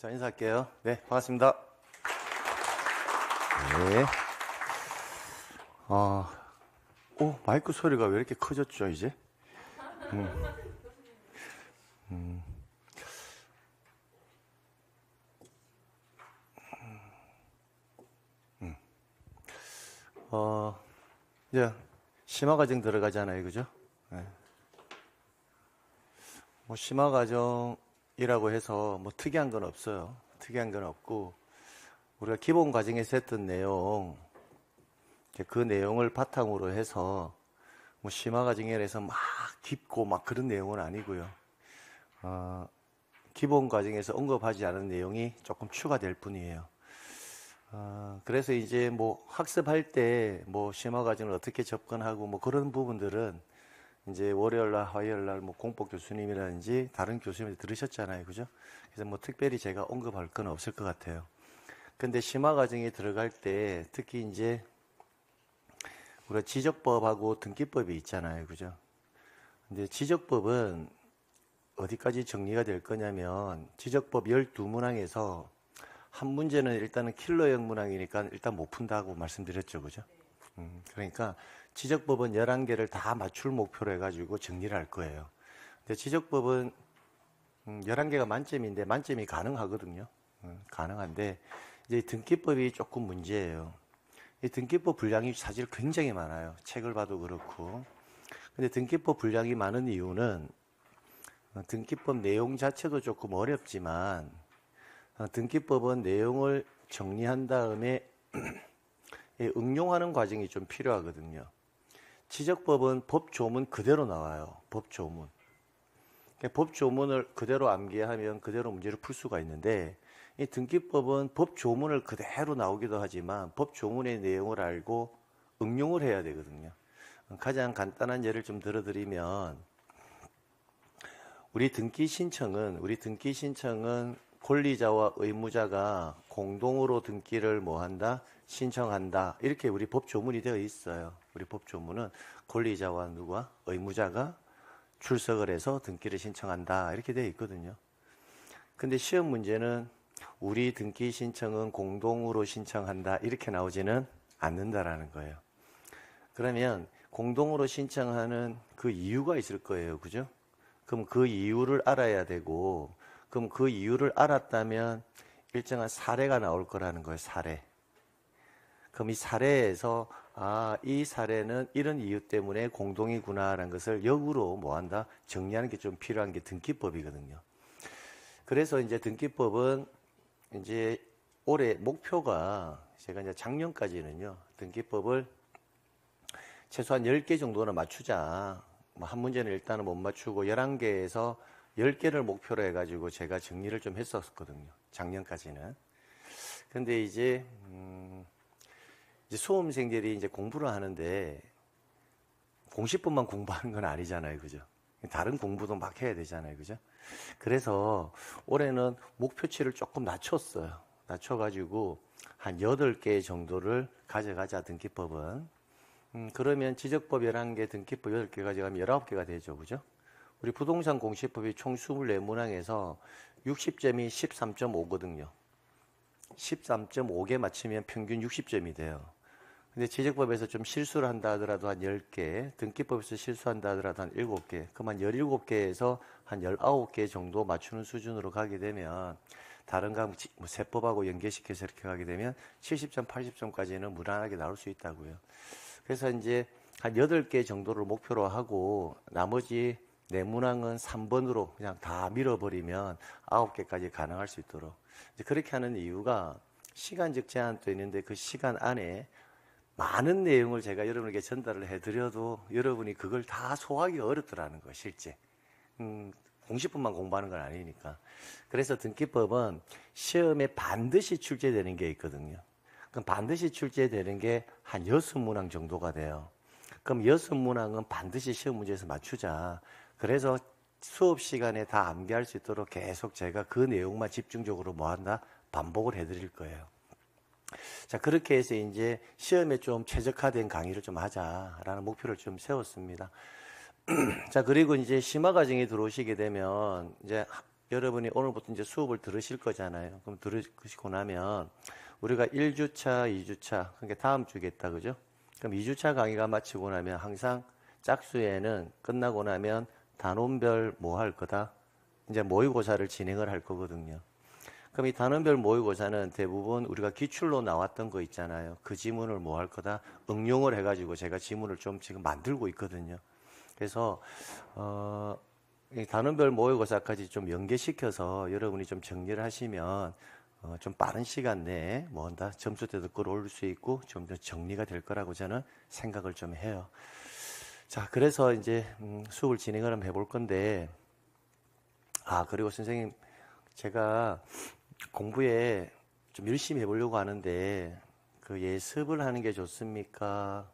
자, 인사할게요. 네, 반갑습니다. 네. 마이크 소리가 왜 이렇게 커졌죠, 이제? 이제 심화 과정 들어가잖아요, 그죠? 네. 뭐 심화 과정이라고 해서 뭐 특이한 건 없어요. 특이한 건 없고 우리가 기본 과정에서 했던 내용, 그 내용을 바탕으로 해서 뭐 심화 과정에 대해서 막 깊고 막 그런 내용은 아니고요. 기본 과정에서 언급하지 않은 내용이 조금 추가될 뿐이에요. 그래서 이제 뭐 학습할 때 뭐 심화 과정을 어떻게 접근하고 뭐 그런 부분들은 이제 월요일날, 화요일날 뭐 공법 교수님이라든지 다른 교수님들 들으셨잖아요, 그죠? 그래서 뭐 특별히 제가 언급할 건 없을 것 같아요. 근데 심화 과정에 들어갈 때 특히 이제 우리가 지적법하고 등기법이 있잖아요, 그죠? 근데 지적법은 어디까지 정리가 될 거냐면 지적법 12문항에서 한 문제는 일단은 킬러형 문항이니까 일단 못 푼다고 말씀드렸죠, 그죠? 그러니까 지적법은 11개를 다 맞출 목표로 해가지고 정리를 할 거예요. 근데 지적법은 11개가 만점인데 만점이 가능하거든요. 가능한데 이제 등기법이 조금 문제예요. 이 등기법 분량이 사실 굉장히 많아요. 책을 봐도 그렇고. 근데 등기법 분량이 많은 이유는 등기법 내용 자체도 조금 어렵지만 등기법은 내용을 정리한 다음에 응용하는 과정이 좀 필요하거든요. 지적법은 법조문 그대로 나와요. 법조문. 법조문을 그대로 암기하면 그대로 문제를 풀 수가 있는데 이 등기법은 법조문을 그대로 나오기도 하지만 법조문의 내용을 알고 응용을 해야 되거든요. 가장 간단한 예를 좀 들어드리면 우리 등기 신청은 권리자와 의무자가 공동으로 등기를 뭐 한다? 신청한다. 이렇게 우리 법조문이 되어 있어요. 우리 법조문은 권리자와 누가? 의무자가 출석을 해서 등기를 신청한다. 이렇게 되어 있거든요. 근데 시험 문제는 우리 등기 신청은 공동으로 신청한다. 이렇게 나오지는 않는다라는 거예요. 그러면 공동으로 신청하는 그 이유가 있을 거예요. 그죠? 그럼 그 이유를 알아야 되고, 그럼 그 이유를 알았다면 일정한 사례가 나올 거라는 거예요. 사례. 그럼 이 사례에서 이 사례는 이런 이유 때문에 공동이구나라는 것을 역으로 뭐 한다? 정리하는 게 좀 필요한 게 등기법이거든요. 그래서 이제 등기법은 이제 올해 목표가 제가 이제 작년까지는요. 등기법을 최소한 10개 정도는 맞추자. 뭐 한 문제는 일단은 못 맞추고 11개에서 10개를 목표로 해가지고 제가 정리를 좀 했었거든요. 작년까지는. 근데 이제 수험생들이 이제 공부를 하는데 공시법만 공부하는 건 아니잖아요. 그죠? 다른 공부도 막 해야 되잖아요. 그죠? 그래서 올해는 목표치를 조금 낮췄어요. 낮춰가지고 한 8개 정도를 가져가자, 등기법은. 그러면 지적법 11개, 등기법 8개 가져가면 19개가 되죠. 그죠? 우리 부동산 공시법이 총 24문항에서 60점이 13.5거든요. 13.5개 맞추면 평균 60점이 돼요. 근데 지적법에서 좀 실수를 한다 하더라도 한 10개, 등기법에서 실수한다 하더라도 한 7개, 그럼 한 17개에서 한 19개 정도 맞추는 수준으로 가게 되면 다른 과목, 뭐 세법하고 연계시켜서 이렇게 가게 되면 70점, 80점까지는 무난하게 나올 수 있다고요. 그래서 이제 한 8개 정도를 목표로 하고 나머지 내문항은 3번으로 그냥 다 밀어버리면 9개까지 가능할 수 있도록. 이제 그렇게 하는 이유가 시간적 제한도 있는데 그 시간 안에 많은 내용을 제가 여러분에게 전달을 해드려도 여러분이 그걸 다 소화하기 어렵더라는 거예요, 실제. 공시법만 공부하는 건 아니니까. 그래서 등기법은 시험에 반드시 출제되는 게 있거든요. 그럼 반드시 출제되는 게 한 6문항 정도가 돼요. 그럼 6문항은 반드시 시험 문제에서 맞추자. 그래서 수업 시간에 다 암기할 수 있도록 계속 제가 그 내용만 집중적으로 뭐 한다? 반복을 해드릴 거예요. 자, 그렇게 해서 이제 시험에 좀 최적화된 강의를 좀 하자라는 목표를 좀 세웠습니다. 자, 그리고 이제 심화 과정에 들어오시게 되면 이제 여러분이 오늘부터 이제 수업을 들으실 거잖아요. 그럼 들으시고 나면 우리가 1주차, 2주차, 그러니까 다음 주겠다, 그죠? 그럼 2주차 강의가 마치고 나면 항상 짝수에는 끝나고 나면 단원별 뭐 할 거다? 이제 모의고사를 진행을 할 거거든요. 그럼 이 단원별 모의고사는 대부분 우리가 기출로 나왔던 거 있잖아요. 그 지문을 뭐 할 거다? 응용을 해가지고 제가 지문을 좀 지금 만들고 있거든요. 그래서 이 단원별 모의고사까지 좀 연계시켜서 여러분이 좀 정리를 하시면 좀 빠른 시간 내에 뭐 한다 점수대도 끌어올릴 수 있고 좀 더 정리가 될 거라고 저는 생각을 좀 해요. 자, 그래서 이제 수업을 진행을 한번 해볼 건데, 그리고 선생님, 제가 공부에 좀 열심히 해보려고 하는데 그 예습을 하는 게 좋습니까?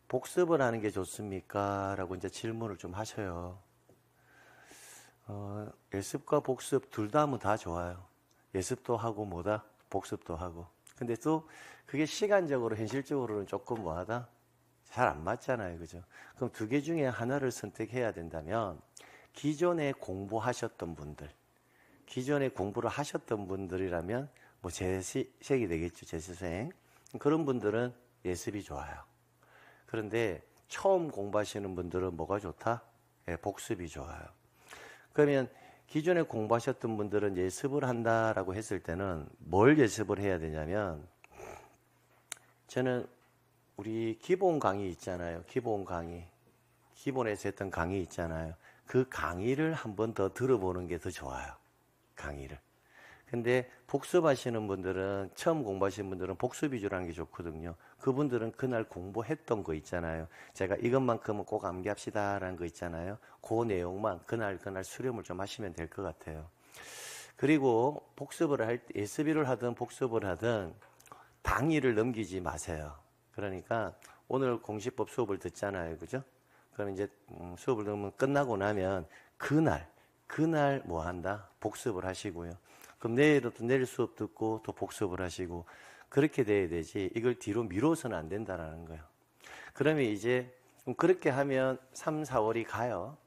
복습을 하는 게 좋습니까? 라고 이제 질문을 좀 하셔요. 예습과 복습 둘 다 하면 다 좋아요. 예습도 하고 뭐다? 복습도 하고. 근데 또 그게 시간적으로 현실적으로는 조금 뭐하다? 잘 안 맞잖아요. 그죠? 그럼 두 개 중에 하나를 선택해야 된다면 기존에 공부하셨던 분들, 기존에 공부를 하셨던 분들이라면 뭐 재시생이 되겠죠. 재수생. 그런 분들은 예습이 좋아요. 그런데 처음 공부하시는 분들은 뭐가 좋다? 예, 복습이 좋아요. 그러면 기존에 공부하셨던 분들은 예습을 한다라고 했을 때는 뭘 예습을 해야 되냐면, 저는 우리 기본 강의 있잖아요. 기본 강의. 기본에서 했던 강의 있잖아요. 그 강의를 한 번 더 들어보는 게 더 좋아요. 강의를. 근데 복습하시는 분들은, 처음 공부하시는 분들은 복습 위주로 하는 게 좋거든요. 그분들은 그날 공부했던 거 있잖아요. 제가 이것만큼은 꼭 암기합시다라는 거 있잖아요. 그 내용만 그날 수렴을 좀 하시면 될 것 같아요. 그리고 복습을 할 때, 예습일을 하든 복습을 하든 당일을 넘기지 마세요. 그러니까 오늘 공시법 수업을 듣잖아요. 그죠? 그럼 이제 수업을 들으면 끝나고 나면 그날 뭐 한다? 복습을 하시고요. 그럼 내일 수업 듣고 또 복습을 하시고, 그렇게 돼야 되지 이걸 뒤로 미뤄서는 안 된다는 거예요. 그러면 이제 그렇게 하면 3, 4월이 가요.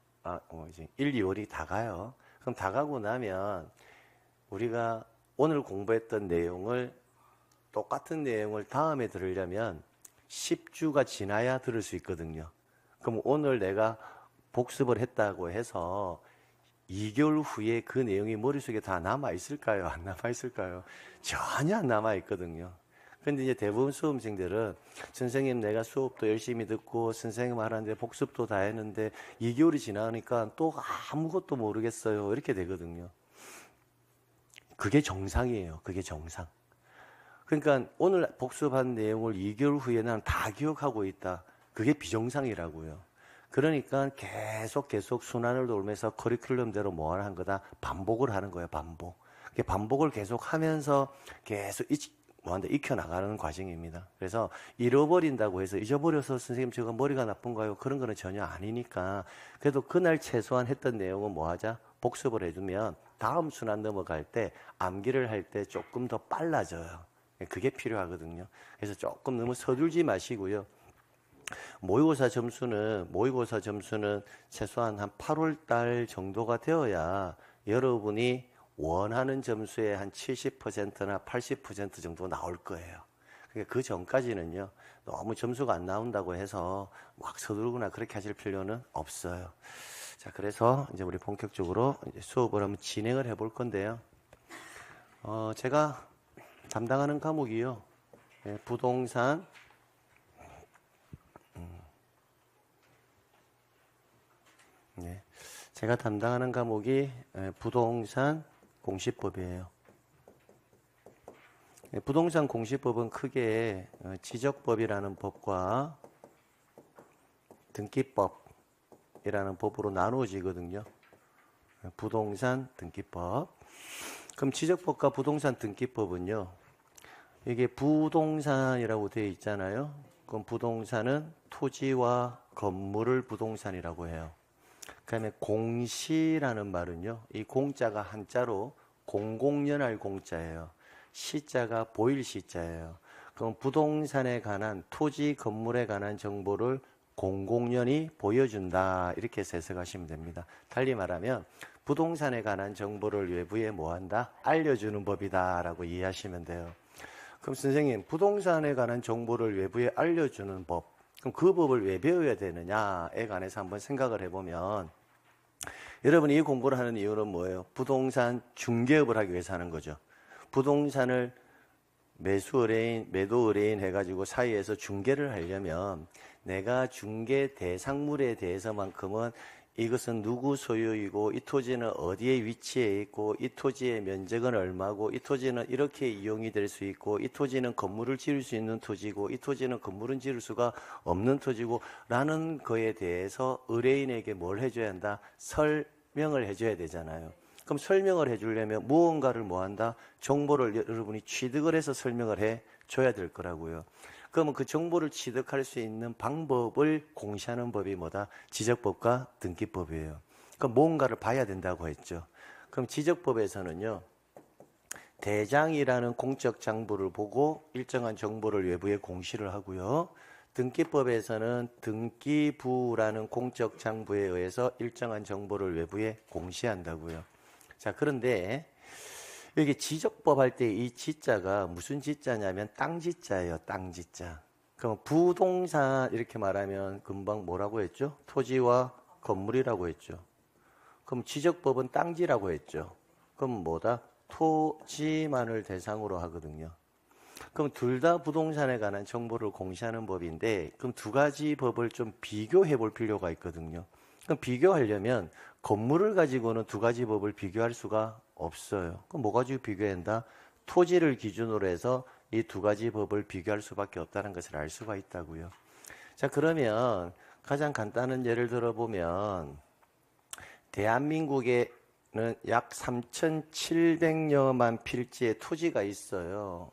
이제 1, 2월이 다 가요. 그럼 다 가고 나면 우리가 오늘 공부했던 내용을, 똑같은 내용을 다음에 들으려면 10주가 지나야 들을 수 있거든요. 그럼 오늘 내가 복습을 했다고 해서 2개월 후에 그 내용이 머릿속에 다 남아있을까요? 안 남아있을까요? 전혀 안 남아있거든요. 근데 이제 대부분 수험생들은 선생님 내가 수업도 열심히 듣고 선생님 하라는데 복습도 다 했는데 2개월이 지나니까 또 아무것도 모르겠어요. 이렇게 되거든요. 그게 정상이에요. 그게 정상. 그러니까 오늘 복습한 내용을 2개월 후에 난 다 기억하고 있다. 그게 비정상이라고요. 그러니까 계속 순환을 돌면서 커리큘럼대로 뭐 하는 거다? 반복을 하는 거예요. 반복을 계속 하면서 계속 익혀나가는 과정입니다. 그래서 잃어버린다고 해서 잊어버려서 선생님 제가 머리가 나쁜가요? 그런 거는 전혀 아니니까, 그래도 그날 최소한 했던 내용은 뭐 하자? 복습을 해두면 다음 순환 넘어갈 때 암기를 할 때 조금 더 빨라져요. 그게 필요하거든요. 그래서 조금 너무 서둘지 마시고요. 모의고사 점수는 최소한 한 8월 달 정도가 되어야 여러분이 원하는 점수의 한 70%나 80% 정도 나올 거예요. 그러니까 그 전까지는요, 너무 점수가 안 나온다고 해서 막 서두르거나 그렇게 하실 필요는 없어요. 자, 그래서 이제 우리 본격적으로 이제 수업을 한번 진행을 해볼 건데요. 제가 담당하는 과목이요, 부동산, 제가 담당하는 과목이 부동산 공시법이에요. 부동산 공시법은 크게 지적법이라는 법과 등기법이라는 법으로 나누어지거든요. 부동산 등기법. 그럼 지적법과 부동산 등기법은요, 이게 부동산이라고 되어 있잖아요. 그럼 부동산은 토지와 건물을 부동산이라고 해요. 그다음에 공시라는 말은요, 이 공자가 한자로 공공연할 공자예요. 시자가 보일 시자예요. 그럼 부동산에 관한, 토지 건물에 관한 정보를 공공연히 보여준다, 이렇게 해서 해석하시면 됩니다. 달리 말하면 부동산에 관한 정보를 외부에 뭐한다? 알려주는 법이다라고 이해하시면 돼요. 그럼 선생님, 부동산에 관한 정보를 외부에 알려주는 법, 그럼 그 법을 왜 배워야 되느냐에 관해서 한번 생각을 해보면, 여러분이 이 공부를 하는 이유는 뭐예요? 부동산 중개업을 하기 위해서 하는 거죠. 부동산을 매수 의뢰인, 매도 의뢰인 해가지고 사이에서 중개를 하려면 내가 중개 대상물에 대해서만큼은 이것은 누구 소유이고 이 토지는 어디에 위치해 있고 이 토지의 면적은 얼마고 이 토지는 이렇게 이용이 될 수 있고 이 토지는 건물을 지을 수 있는 토지고 이 토지는 건물은 지을 수가 없는 토지고 라는 거에 대해서 의뢰인에게 뭘 해줘야 한다? 설명을 해줘야 되잖아요. 그럼 설명을 해주려면 무언가를 뭐한다? 정보를 여러분이 취득을 해서 설명을 해줘야 될 거라고요. 그러면 그 정보를 취득할 수 있는 방법을 공시하는 법이 뭐다? 지적법과 등기법이에요. 그럼 무언가를 봐야 된다고 했죠. 그럼 지적법에서는요, 대장이라는 공적 장부를 보고 일정한 정보를 외부에 공시를 하고요. 등기법에서는 등기부라는 공적 장부에 의해서 일정한 정보를 외부에 공시한다고요. 자, 그런데 여기 지적법 할 때 이 지자가 무슨 지자냐면 땅지자예요. 땅지자. 그럼 부동산 이렇게 말하면 금방 뭐라고 했죠? 토지와 건물이라고 했죠. 그럼 지적법은 땅지라고 했죠. 그럼 뭐다? 토지만을 대상으로 하거든요. 그럼 둘 다 부동산에 관한 정보를 공시하는 법인데, 그럼 두 가지 법을 좀 비교해 볼 필요가 있거든요. 그럼 비교하려면 건물을 가지고는 두 가지 법을 비교할 수가 없어요. 그럼 뭐 가지고 비교해야 한다? 토지를 기준으로 해서 이 두 가지 법을 비교할 수밖에 없다는 것을 알 수가 있다고요. 자, 그러면 가장 간단한 예를 들어보면 대한민국에는 약 3,700여만 필지의 토지가 있어요.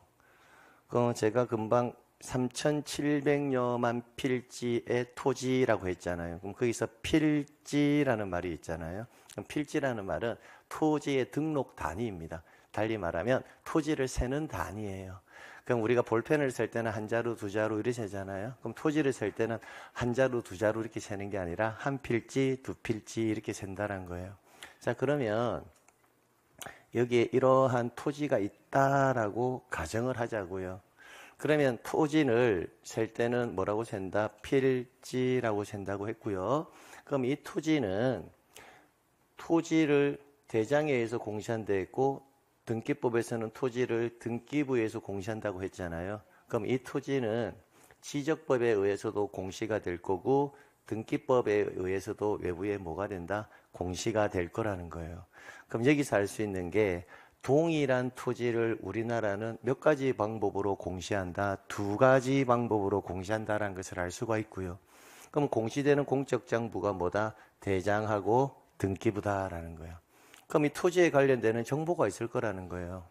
제가 금방 3,700여만 필지의 토지라고 했잖아요. 그럼 거기서 필지라는 말이 있잖아요. 그럼 필지라는 말은 토지의 등록 단위입니다. 달리 말하면 토지를 세는 단위예요. 그럼 우리가 볼펜을 셀 때는 한 자루, 두 자루 이렇게 세잖아요. 그럼 토지를 셀 때는 한 자루, 두 자루 이렇게 세는 게 아니라 한 필지, 두 필지 이렇게 센다는 거예요. 자, 그러면 여기에 이러한 토지가 있다라고 가정을 하자고요. 그러면 토지를 셀 때는 뭐라고 센다? 필지라고 센다고 했고요. 그럼 이 토지는 토지를 대장에 의해서 공시한다 했고 등기법에서는 토지를 등기부에 의해서 공시한다고 했잖아요. 그럼 이 토지는 지적법에 의해서도 공시가 될 거고 등기법에 의해서도 외부에 뭐가 된다? 공시가 될 거라는 거예요. 그럼 여기서 알 수 있는 게 동일한 토지를 우리나라는 몇 가지 방법으로 공시한다? 두 가지 방법으로 공시한다라는 것을 알 수가 있고요. 그럼 공시되는 공적 장부가 뭐다? 대장하고 등기부다라는 거예요. 그럼 이 토지에 관련되는 정보가 있을 거라는 거예요.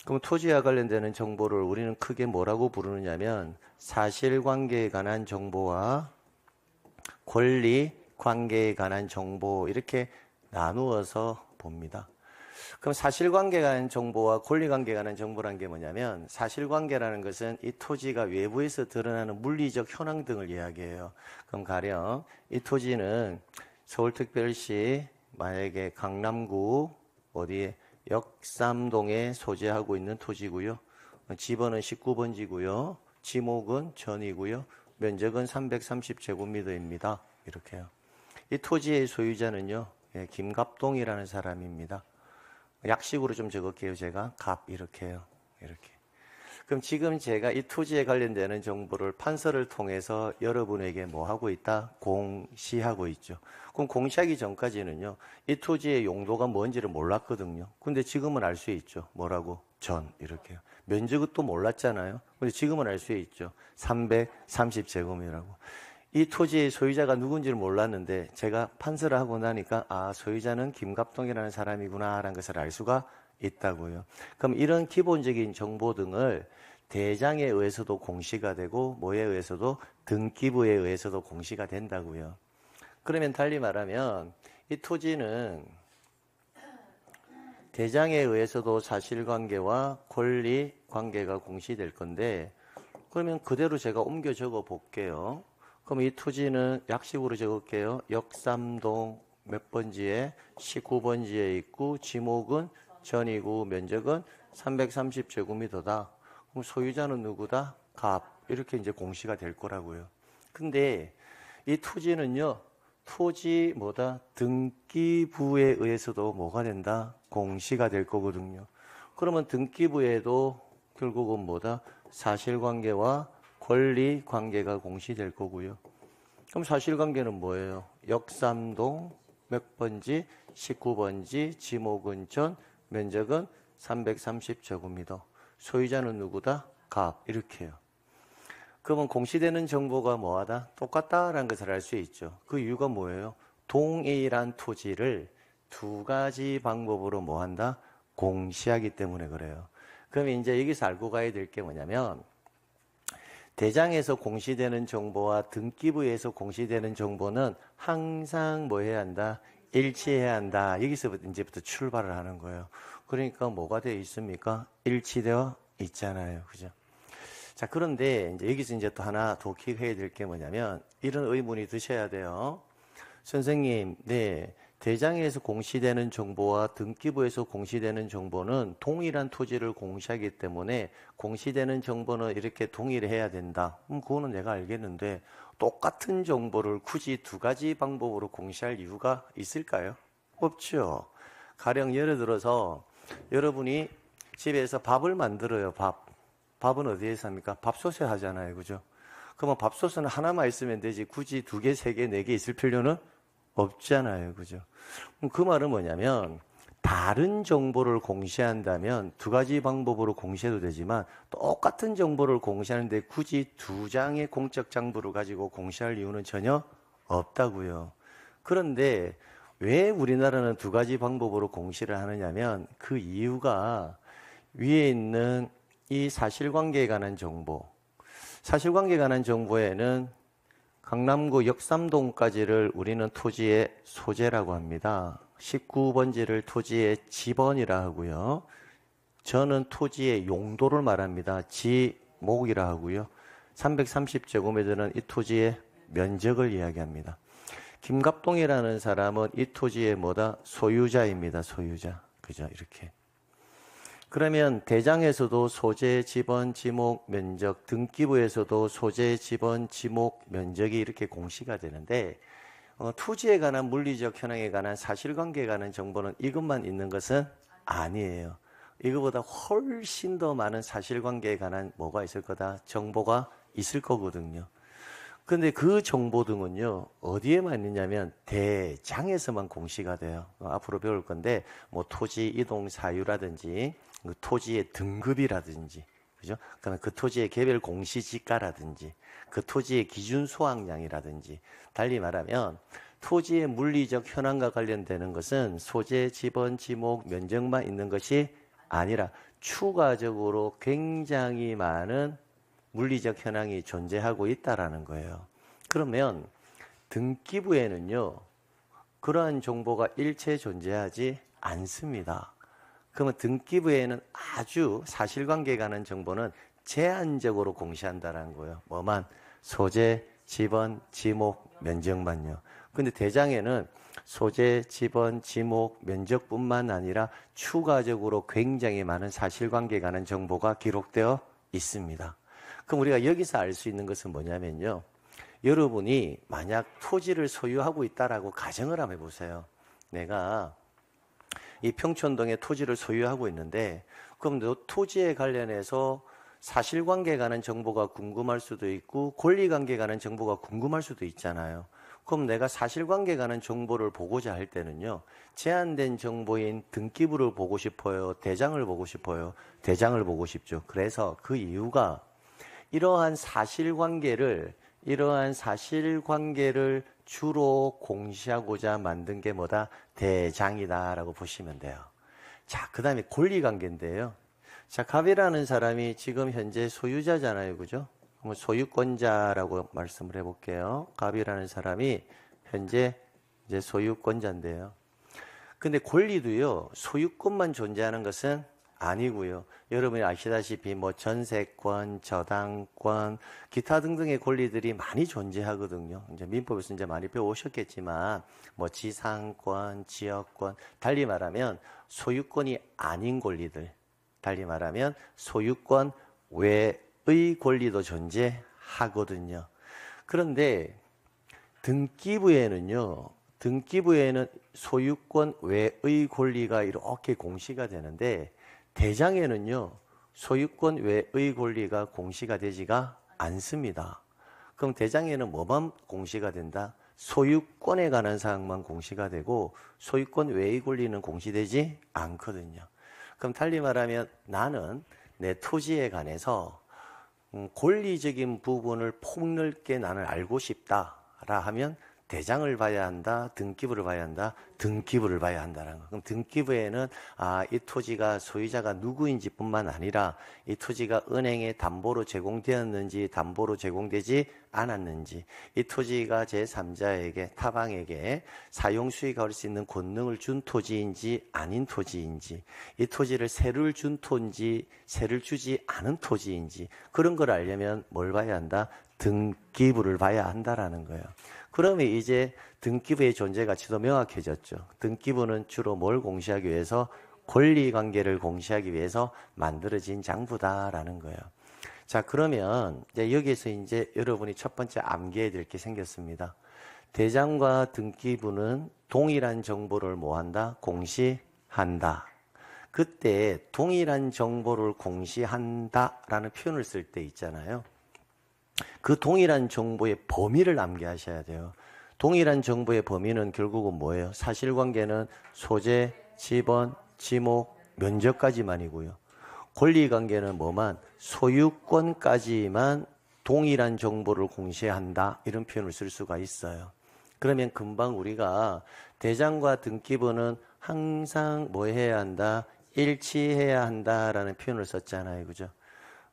그럼 토지와 관련되는 정보를 우리는 크게 뭐라고 부르느냐면 사실관계에 관한 정보와 권리관계에 관한 정보 이렇게 나누어서 봅니다. 그럼 사실관계에 관한 정보와 권리관계에 관한 정보란 게 뭐냐면 사실관계라는 것은 이 토지가 외부에서 드러나는 물리적 현황 등을 이야기해요. 그럼 가령 이 토지는 서울특별시 만약에 강남구 어디에 역삼동에 소재하고 있는 토지고요. 집번은 19번지고요. 지목은 전이고요. 면적은 330제곱미터입니다. 이렇게요. 이 토지의 소유자는요. 김갑동이라는 사람입니다. 약식으로 좀 적을게요. 제가 갑 이렇게요. 이렇게. 그럼 지금 제가 이 토지에 관련되는 정보를 판서를 통해서 여러분에게 뭐 하고 있다? 공시하고 있죠. 그럼 공시하기 전까지는요. 이 토지의 용도가 뭔지를 몰랐거든요. 근데 지금은 알 수 있죠. 뭐라고? 전 이렇게요. 면적은 또 몰랐잖아요. 근데 지금은 알 수 있죠. 330제곱이라고. 이 토지의 소유자가 누군지를 몰랐는데 제가 판서를 하고 나니까 아, 소유자는 김갑동이라는 사람이구나 라는 것을 알 수가 있다고요. 그럼 이런 기본적인 정보 등을 대장에 의해서도 공시가 되고 뭐에 의해서도 등기부에 의해서도 공시가 된다고요. 그러면 달리 말하면 이 토지는 대장에 의해서도 사실관계와 권리관계가 공시될 건데 그러면 그대로 제가 옮겨 적어 볼게요. 그럼 이 토지는 약식으로 적을게요. 역삼동 몇 번지에 19번지에 있고 지목은 전이고 면적은 330제곱미터다. 그럼 소유자는 누구다? 갑. 이렇게 이제 공시가 될 거라고요. 근데 이 토지는요. 토지 뭐다? 등기부에 의해서도 뭐가 된다? 공시가 될 거거든요. 그러면 등기부에도 결국은 뭐다? 사실관계와 권리관계가 공시될 거고요. 그럼 사실관계는 뭐예요? 역삼동 몇 번지? 19번지, 지목은 전, 면적은 330제곱미터. 소유자는 누구다? 갑. 이렇게요. 그러면 공시되는 정보가 뭐하다? 똑같다라는 것을 알 수 있죠. 그 이유가 뭐예요? 동일한 토지를 두 가지 방법으로 뭐한다? 공시하기 때문에 그래요. 그럼 이제 여기서 알고 가야 될 게 뭐냐면 대장에서 공시되는 정보와 등기부에서 공시되는 정보는 항상 뭐 해야 한다? 일치해야 한다. 여기서부터 이제부터 출발을 하는 거예요. 그러니까 뭐가 되어 있습니까? 일치되어 있잖아요. 그죠? 자, 그런데 이제 여기서 이제 또 하나 더 기억해야 될 게 뭐냐면 이런 의문이 드셔야 돼요. 선생님, 네. 대장에서 공시되는 정보와 등기부에서 공시되는 정보는 동일한 토지를 공시하기 때문에 공시되는 정보는 이렇게 동일해야 된다. 그거는 내가 알겠는데 똑같은 정보를 굳이 두 가지 방법으로 공시할 이유가 있을까요? 없죠. 가령 예를 들어서 여러분이 집에서 밥을 만들어요. 밥은 어디에서 합니까? 밥솥에 하잖아요. 그죠? 그러면 밥솥은 하나만 있으면 되지 굳이 두 개, 세 개, 네 개 있을 필요는 없잖아요. 그죠? 그 말은 뭐냐면 다른 정보를 공시한다면 두 가지 방법으로 공시해도 되지만 똑같은 정보를 공시하는데 굳이 두 장의 공적 장부를 가지고 공시할 이유는 전혀 없다고요. 그런데 왜 우리나라는 두 가지 방법으로 공시를 하느냐면 그 이유가 위에 있는 이 사실관계에 관한 정보, 사실관계에 관한 정보에는 강남구 역삼동까지를 우리는 토지의 소재라고 합니다. 19번지를 토지의 지번이라 하고요. 저는 토지의 용도를 말합니다. 지목이라 하고요. 330제곱미터는 이 토지의 면적을 이야기합니다. 김갑동이라는 사람은 이 토지의 뭐다? 소유자입니다. 소유자. 그죠? 이렇게. 그러면 대장에서도 소재, 지번, 지목, 면적, 등기부에서도 소재, 지번, 지목, 면적이 이렇게 공시가 되는데 토지에 관한 물리적 현황에 관한 사실관계에 관한 정보는 이것만 있는 것은 아니에요. 이거보다 훨씬 더 많은 사실관계에 관한 뭐가 있을 거다? 정보가 있을 거거든요. 근데 그 정보 등은요, 어디에만 있느냐면 대장에서만 공시가 돼요. 앞으로 배울 건데, 뭐 토지 이동 사유라든지, 그 토지의 등급이라든지, 그죠? 그러면 그 토지의 개별 공시지가라든지, 그 토지의 기준 소학량이라든지, 달리 말하면 토지의 물리적 현황과 관련되는 것은 소재, 지번, 지목, 면적만 있는 것이 아니라 추가적으로 굉장히 많은 물리적 현황이 존재하고 있다라는 거예요. 그러면 등기부에는요, 그러한 정보가 일체 존재하지 않습니다. 그러면 등기부에는 아주 사실관계에 관한 정보는 제한적으로 공시한다는 거예요. 뭐만? 소재, 지번, 지목, 면적만요. 근데 대장에는 소재, 지번, 지목, 면적뿐만 아니라 추가적으로 굉장히 많은 사실관계에 관한 정보가 기록되어 있습니다. 그럼 우리가 여기서 알 수 있는 것은 뭐냐면요. 여러분이 만약 토지를 소유하고 있다라고 가정을 한번 해보세요. 내가 이 평촌동에 토지를 소유하고 있는데 그럼 너 토지에 관련해서 사실관계에 관한 정보가 궁금할 수도 있고 권리관계에 관한 정보가 궁금할 수도 있잖아요. 그럼 내가 사실관계에 관한 정보를 보고자 할 때는요. 제한된 정보인 등기부를 보고 싶어요? 대장을 보고 싶어요? 대장을 보고 싶죠. 그래서 그 이유가 이러한 사실관계를 주로 공시하고자 만든 게 뭐다? 대장이다라고 보시면 돼요. 자, 그 다음에 권리관계인데요. 자, 갑이라는 사람이 지금 현재 소유자잖아요. 그죠? 그럼 소유권자라고 말씀을 해볼게요. 갑이라는 사람이 현재 이제 소유권자인데요. 근데 권리도요, 소유권만 존재하는 것은 아니고요. 여러분이 아시다시피 뭐 전세권, 저당권, 기타 등등의 권리들이 많이 존재하거든요. 이제 민법에서 이제 많이 배우셨겠지만 뭐 지상권, 지역권, 달리 말하면 소유권이 아닌 권리들, 달리 말하면 소유권 외의 권리도 존재하거든요. 그런데 등기부에는 소유권 외의 권리가 이렇게 공시가 되는데 대장에는요 소유권 외의 권리가 공시가 되지가 않습니다. 그럼 대장에는 뭐만 공시가 된다? 소유권에 관한 사항만 공시가 되고 소유권 외의 권리는 공시되지 않거든요. 그럼 달리 말하면 나는 내 토지에 관해서 권리적인 부분을 폭넓게 나는 알고 싶다라 하면 대장을 봐야 한다, 등기부를 봐야 한다, 등기부를 봐야 한다는 거. 그럼 등기부에는 이 토지가 소유자가 누구인지 뿐만 아니라 이 토지가 은행에 담보로 제공되었는지 담보로 제공되지 않았는지 이 토지가 제3자에게 타방에게 사용 수익할 수 있는 권능을 준 토지인지 아닌 토지인지 이 토지를 세를 준 토지인지 세를 주지 않은 토지인지 그런 걸 알려면 뭘 봐야 한다? 등기부를 봐야 한다라는 거예요. 그러면 이제 등기부의 존재 가치도 명확해졌죠. 등기부는 주로 뭘 공시하기 위해서 권리관계를 공시하기 위해서 만들어진 장부다라는 거예요. 자, 그러면 이제 여기에서 이제 여러분이 첫 번째 암기해야 될 게 생겼습니다. 대장과 등기부는 동일한 정보를 뭐한다? 공시한다. 그때 동일한 정보를 공시한다라는 표현을 쓸 때 있잖아요. 그 동일한 정보의 범위를 암기하셔야 돼요. 동일한 정보의 범위는 결국은 뭐예요? 사실관계는 소재, 지번, 지목, 면적까지만이고요. 권리관계는 뭐만? 소유권까지만 동일한 정보를 공시한다. 이런 표현을 쓸 수가 있어요. 그러면 금방 우리가 대장과 등기부는 항상 뭐 해야 한다? 일치해야 한다라는 표현을 썼잖아요. 그죠?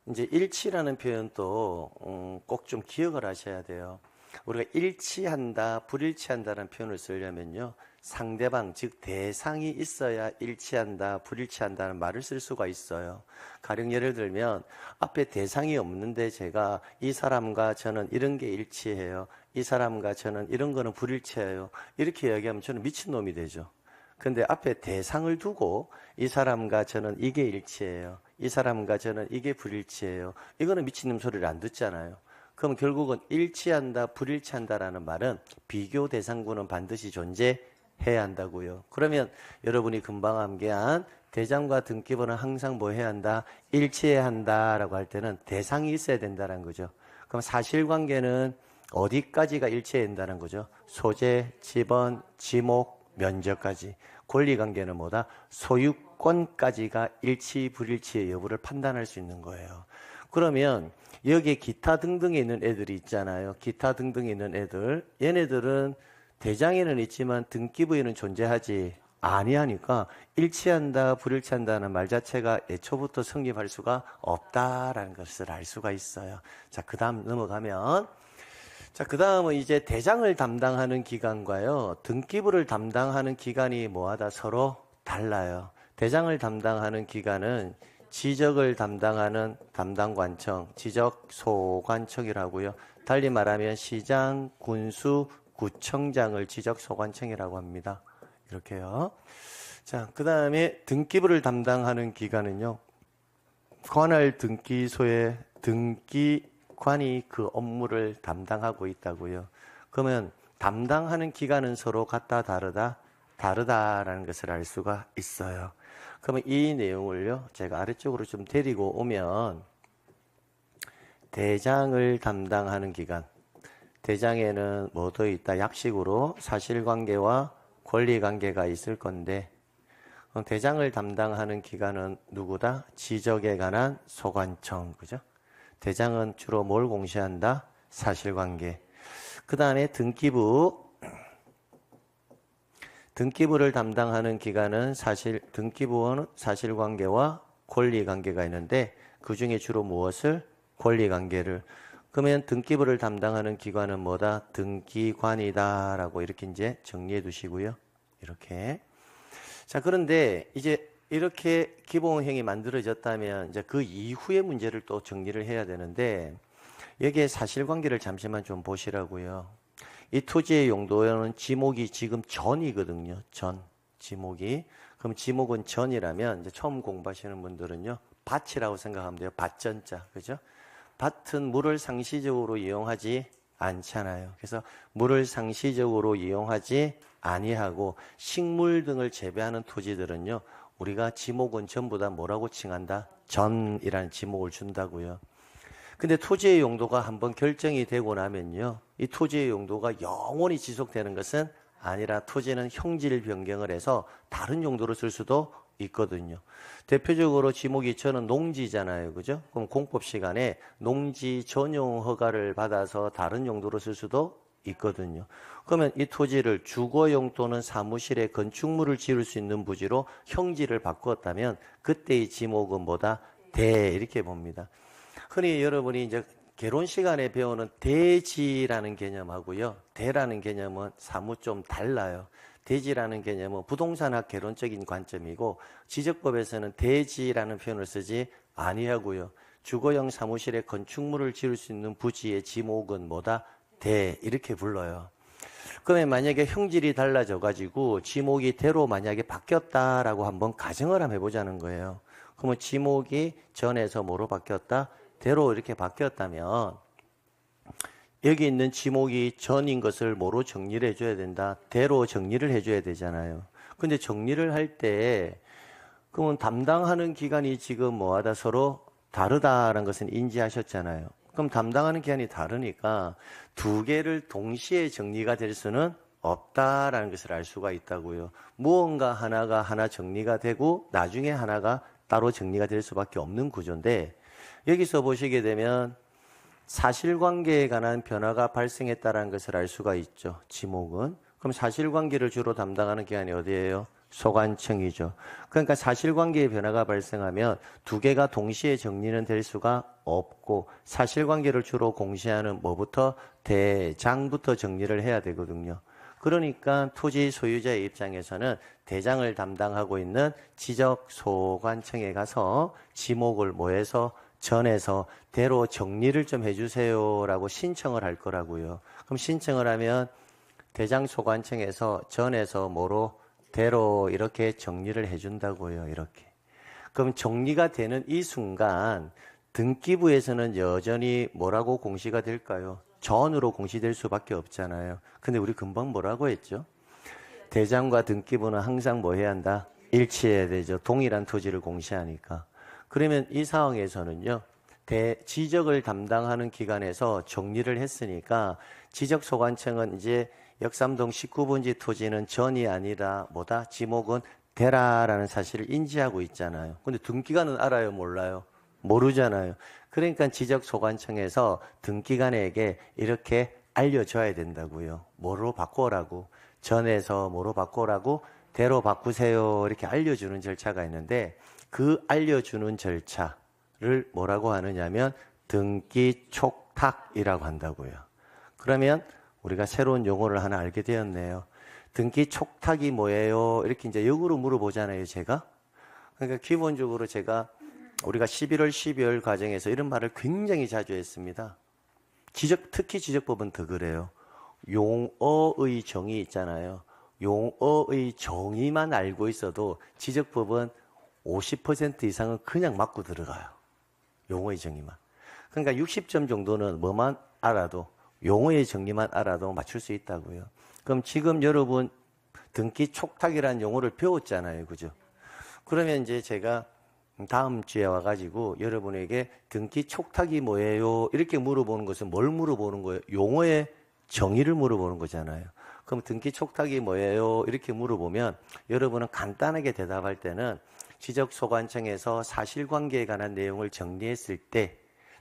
이제 일치라는 표현도 꼭 좀 기억을 하셔야 돼요. 우리가 일치한다, 불일치한다라는 표현을 쓰려면요. 상대방, 즉 대상이 있어야 일치한다, 불일치한다는 말을 쓸 수가 있어요. 가령 예를 들면 앞에 대상이 없는데 제가 이 사람과 저는 이런 게 일치해요. 이 사람과 저는 이런 거는 불일치해요. 이렇게 얘기하면 저는 미친놈이 되죠. 근데 앞에 대상을 두고 이 사람과 저는 이게 일치해요. 이 사람과 저는 이게 불일치해요. 이거는 미친놈 소리를 안 듣잖아요. 그럼 결국은 일치한다, 불일치한다라는 말은 비교 대상구는 반드시 존재해야 한다고요. 그러면 여러분이 금방 암기한 대장과 등기부는 항상 뭐 해야 한다? 일치해야 한다라고 할 때는 대상이 있어야 된다는 거죠. 그럼 사실관계는 어디까지가 일치해야 된다는 거죠? 소재, 지번, 지목, 면적까지. 권리관계는 뭐다? 소유권까지가 일치, 불일치의 여부를 판단할 수 있는 거예요. 그러면 여기에 기타 등등에 있는 애들이 있잖아요. 기타 등등에 있는 애들. 얘네들은 대장에는 있지만 등기부에는 존재하지 아니하니까 일치한다, 불일치한다는 말 자체가 애초부터 성립할 수가 없다라는 것을 알 수가 있어요. 자, 그 다음 넘어가면 자, 그 다음은 이제 대장을 담당하는 기관과요, 등기부를 담당하는 기관이 뭐하다 서로 달라요. 대장을 담당하는 기관은 지적을 담당하는 담당관청, 지적소관청이라고요. 달리 말하면 시장, 군수, 구청장을 지적소관청이라고 합니다. 이렇게요. 자, 그 다음에 등기부를 담당하는 기관은요, 관할 등기소의 등기관이 그 업무를 담당하고 있다고요. 그러면 담당하는 기관은 서로 같다, 다르다? 다르다라는 것을 알 수가 있어요. 그러면 이 내용을요, 제가 아래쪽으로 좀 데리고 오면, 대장을 담당하는 기관. 대장에는 뭐 더 있다? 약식으로 사실관계와 권리관계가 있을 건데, 대장을 담당하는 기관은 누구다? 지적에 관한 소관청, 그죠? 대장은 주로 뭘 공시한다? 사실관계. 그 다음에 등기부를 담당하는 기관은 등기부는 사실관계와 권리관계가 있는데 그 중에 주로 무엇을? 권리관계를. 그러면 등기부를 담당하는 기관은 뭐다? 등기관이다라고 이렇게 이제 정리해 두시고요. 이렇게. 자, 그런데 이제 이렇게 기본형이 만들어졌다면 이제 그 이후의 문제를 또 정리를 해야 되는데 여기에 사실관계를 잠시만 좀 보시라고요. 이 토지의 용도는 지목이 지금 전이거든요. 전. 지목이. 그럼 지목은 전이라면 이제 처음 공부하시는 분들은요. 밭이라고 생각하면 돼요. 밭전자. 그죠? 밭은 물을 상시적으로 이용하지 않잖아요. 그래서 물을 상시적으로 이용하지 아니하고 식물 등을 재배하는 토지들은요. 우리가 지목은 전부 다 뭐라고 칭한다? 전이라는 지목을 준다고요. 근데 토지의 용도가 한번 결정이 되고 나면요. 이 토지의 용도가 영원히 지속되는 것은 아니라 토지는 형질 변경을 해서 다른 용도로 쓸 수도 있거든요. 대표적으로 지목이 저는 농지잖아요. 그죠? 그럼 공법 시간에 농지 전용 허가를 받아서 다른 용도로 쓸 수도 있거든요. 그러면 이 토지를 주거용 또는 사무실에 건축물을 지을 수 있는 부지로 형질을 바꾸었다면 그때의 지목은 뭐다? 대 이렇게 봅니다. 흔히 여러분이 이제 개론 시간에 배우는 대지라는 개념하고요. 대라는 개념은 사뭇 좀 달라요. 대지라는 개념은 부동산학 개론적인 관점이고 지적법에서는 대지라는 표현을 쓰지 아니하고요. 주거용 사무실에 건축물을 지을 수 있는 부지의 지목은 뭐다? 대 이렇게 불러요. 그러면 만약에 형질이 달라져 가지고 지목이 대로 만약에 바뀌었다라고 한번 가정을 한번 해보자는 거예요. 그러면 지목이 전에서 뭐로 바뀌었다? 대로 이렇게 바뀌었다면 여기 있는 지목이 전인 것을 뭐로 정리를 해줘야 된다? 대로 정리를 해줘야 되잖아요. 근데 정리를 할 때 그러면 담당하는 기관이 지금 뭐하다 서로 다르다라는 것은 인지하셨잖아요. 그럼 담당하는 기관이 다르니까 두 개를 동시에 정리가 될 수는 없다라는 것을 알 수가 있다고요. 무언가 하나가 하나 정리가 되고 나중에 하나가 따로 정리가 될 수밖에 없는 구조인데 여기서 보시게 되면 사실관계에 관한 변화가 발생했다는 것을 알 수가 있죠. 지목은. 그럼 사실관계를 주로 담당하는 기관이 어디예요? 소관청이죠. 그러니까 사실관계의 변화가 발생하면 두 개가 동시에 정리는 될 수가 없고 사실관계를 주로 공시하는 뭐부터? 대장부터 정리를 해야 되거든요. 그러니까 토지 소유자의 입장에서는 대장을 담당하고 있는 지적소관청에 가서 지목을 뭐해서 전에서 대로 정리를 좀 해주세요라고 신청을 할 거라고요. 그럼 신청을 하면 대장소관청에서 전에서 뭐로 대로 이렇게 정리를 해준다고요. 이렇게. 그럼 정리가 되는 이 순간 등기부에서는 여전히 뭐라고 공시가 될까요? 전으로 공시될 수밖에 없잖아요. 근데 우리 금방 뭐라고 했죠? 대장과 등기부는 항상 뭐 해야 한다? 일치해야 되죠. 동일한 토지를 공시하니까. 그러면 이 상황에서는요. 지적을 담당하는 기관에서 정리를 했으니까 지적소관청은 이제 역삼동 19번지 토지는 전이 아니라 뭐다? 지목은 대라라는 사실을 인지하고 있잖아요. 근데 등기관은 알아요? 몰라요? 모르잖아요. 그러니까 지적소관청에서 등기관에게 이렇게 알려줘야 된다고요. 뭐로 바꿔라고. 전에서 뭐로 바꿔라고 대로 바꾸세요. 이렇게 알려주는 절차가 있는데 그 알려주는 절차를 뭐라고 하느냐면 등기 촉탁이라고 한다고요. 그러면 우리가 새로운 용어를 하나 알게 되었네요. 등기 촉탁이 뭐예요? 이렇게 이제 역으로 물어보잖아요, 제가. 그러니까 기본적으로 우리가 11월, 12월 과정에서 이런 말을 굉장히 자주 했습니다. 특히 지적법은 더 그래요. 용어의 정의 있잖아요. 용어의 정의만 알고 있어도 지적법은 50% 이상은 그냥 맞고 들어가요. 용어의 정의만. 그러니까 60점 정도는 뭐만 알아도 용어의 정의만 알아도 맞출 수 있다고요. 그럼 지금 여러분 등기 촉탁이라는 용어를 배웠잖아요. 그죠? 그러면 이제 제가 다음 주에 와가지고 여러분에게 등기 촉탁이 뭐예요? 이렇게 물어보는 것은 뭘 물어보는 거예요? 용어의 정의를 물어보는 거잖아요. 그럼 등기 촉탁이 뭐예요? 이렇게 물어보면 여러분은 간단하게 대답할 때는 지적소관청에서 사실관계에 관한 내용을 정리했을 때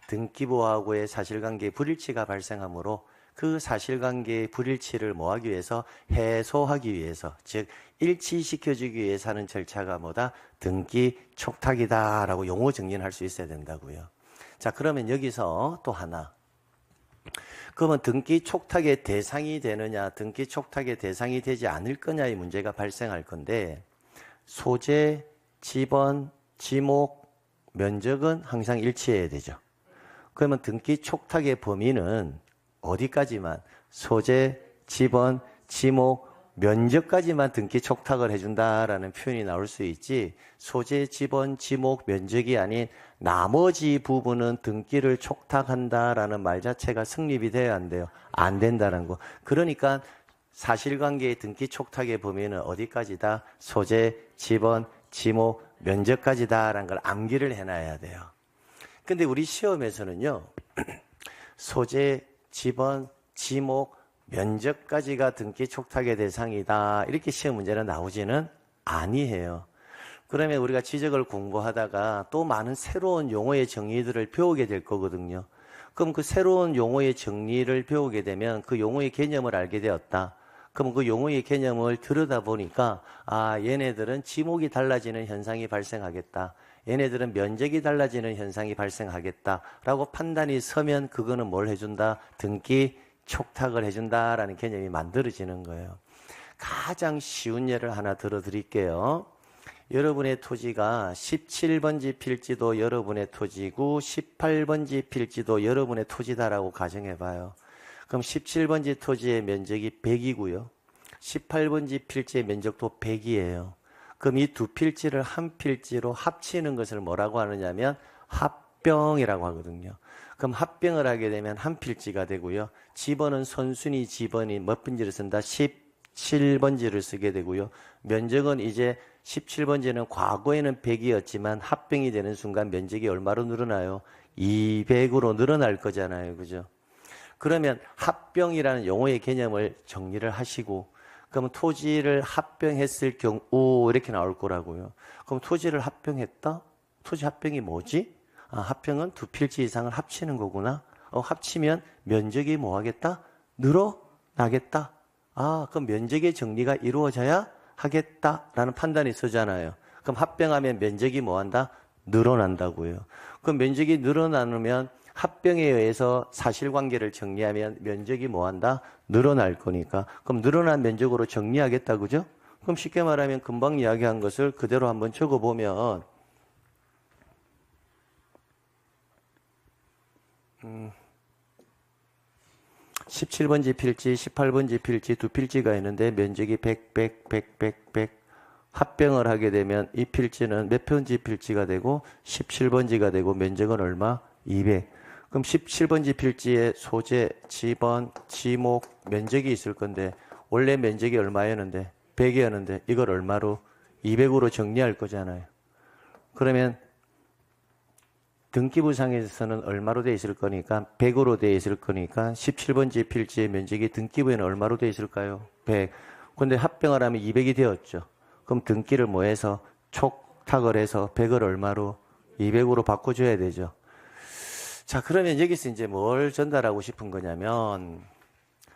등기부하고의 사실관계에 불일치가 발생하므로 그 사실관계의 불일치를 뭐하기 위해서? 해소하기 위해서, 즉 일치시켜주기 위해서 하는 절차가 뭐다? 등기 촉탁이다 라고 용어 정리는 할 수 있어야 된다고요. 자, 그러면 여기서 또 하나. 그러면 등기 촉탁의 대상이 되느냐, 등기 촉탁의 대상이 되지 않을 거냐의 문제가 발생할 건데, 소재, 지번, 지목, 면적은 항상 일치해야 되죠. 그러면 등기 촉탁의 범위는 어디까지만? 소재, 지번, 지목, 면적까지만 등기 촉탁을 해준다라는 표현이 나올 수 있지, 소재, 지번, 지목, 면적이 아닌 나머지 부분은 등기를 촉탁한다라는 말 자체가 성립이 돼야 안 돼요. 안 된다는 거. 그러니까 사실관계의 등기 촉탁의 범위는 어디까지다? 소재, 지번, 지목, 면적까지다라는 걸 암기를 해놔야 돼요. 근데 우리 시험에서는요, 소재, 지번, 지목, 면적까지가 등기 촉탁의 대상이다, 이렇게 시험 문제는 나오지는 아니해요. 그러면 우리가 지적을 공부하다가 또 많은 새로운 용어의 정의들을 배우게 될 거거든요. 그럼 그 새로운 용어의 정리를 배우게 되면 그 용어의 개념을 알게 되었다. 그럼 그 용어의 개념을 들여다보니까, 아, 얘네들은 지목이 달라지는 현상이 발생하겠다, 얘네들은 면적이 달라지는 현상이 발생하겠다라고 판단이 서면 그거는 뭘 해준다? 등기 촉탁을 해준다라는 개념이 만들어지는 거예요. 가장 쉬운 예를 하나 들어드릴게요. 여러분의 토지가 17번지 필지도 여러분의 토지고 18번지 필지도 여러분의 토지다라고 가정해봐요. 그럼 17번지 토지의 면적이 100이고요. 18번지 필지의 면적도 100이에요. 그럼 이 두 필지를 한 필지로 합치는 것을 뭐라고 하느냐면 합병이라고 하거든요. 그럼 합병을 하게 되면 한 필지가 되고요. 지번은 선순위 지번이 몇 번지를 쓴다? 17번지를 쓰게 되고요. 면적은 이제 17번지는 과거에는 100이었지만 합병이 되는 순간 면적이 얼마로 늘어나요? 200으로 늘어날 거잖아요. 그죠? 그러면 합병이라는 용어의 개념을 정리를 하시고, 그러면 토지를 합병했을 경우 이렇게 나올 거라고요. 그럼 토지를 합병했다? 토지 합병이 뭐지? 아, 합병은 두 필지 이상을 합치는 거구나. 합치면 면적이 뭐 하겠다? 늘어나겠다. 아, 그럼 면적의 정리가 이루어져야 하겠다라는 판단이 서잖아요. 그럼 합병하면 면적이 뭐 한다? 늘어난다고요. 그럼 면적이 늘어나면 합병에 의해서 사실관계를 정리하면 면적이 뭐 한다? 늘어날 거니까. 그럼 늘어난 면적으로 정리하겠다, 그죠? 그럼 쉽게 말하면 금방 이야기한 것을 그대로 한번 적어보면 17번지 필지, 18번지 필지 두 필지가 있는데 면적이 100, 100, 100, 100, 100. 합병을 하게 되면 이 필지는 몇 번지 필지가 되고 17번지가 되고 면적은 얼마? 200. 그럼 17번지 필지에 소재, 지번, 지목, 면적이 있을 건데 원래 면적이 얼마였는데? 100이었는데 이걸 얼마로? 200으로 정리할 거잖아요. 그러면 등기부상에서는 얼마로 돼 있을 거니까 100으로 돼 있을 거니까 17번지 필지의 면적이 등기부에는 얼마로 돼 있을까요? 100. 근데 합병을 하면 200이 되었죠. 그럼 등기를 뭐 해서 촉탁을 해서 100을 얼마로? 200으로 바꿔줘야 되죠. 자, 그러면 여기서 이제 뭘 전달하고 싶은 거냐면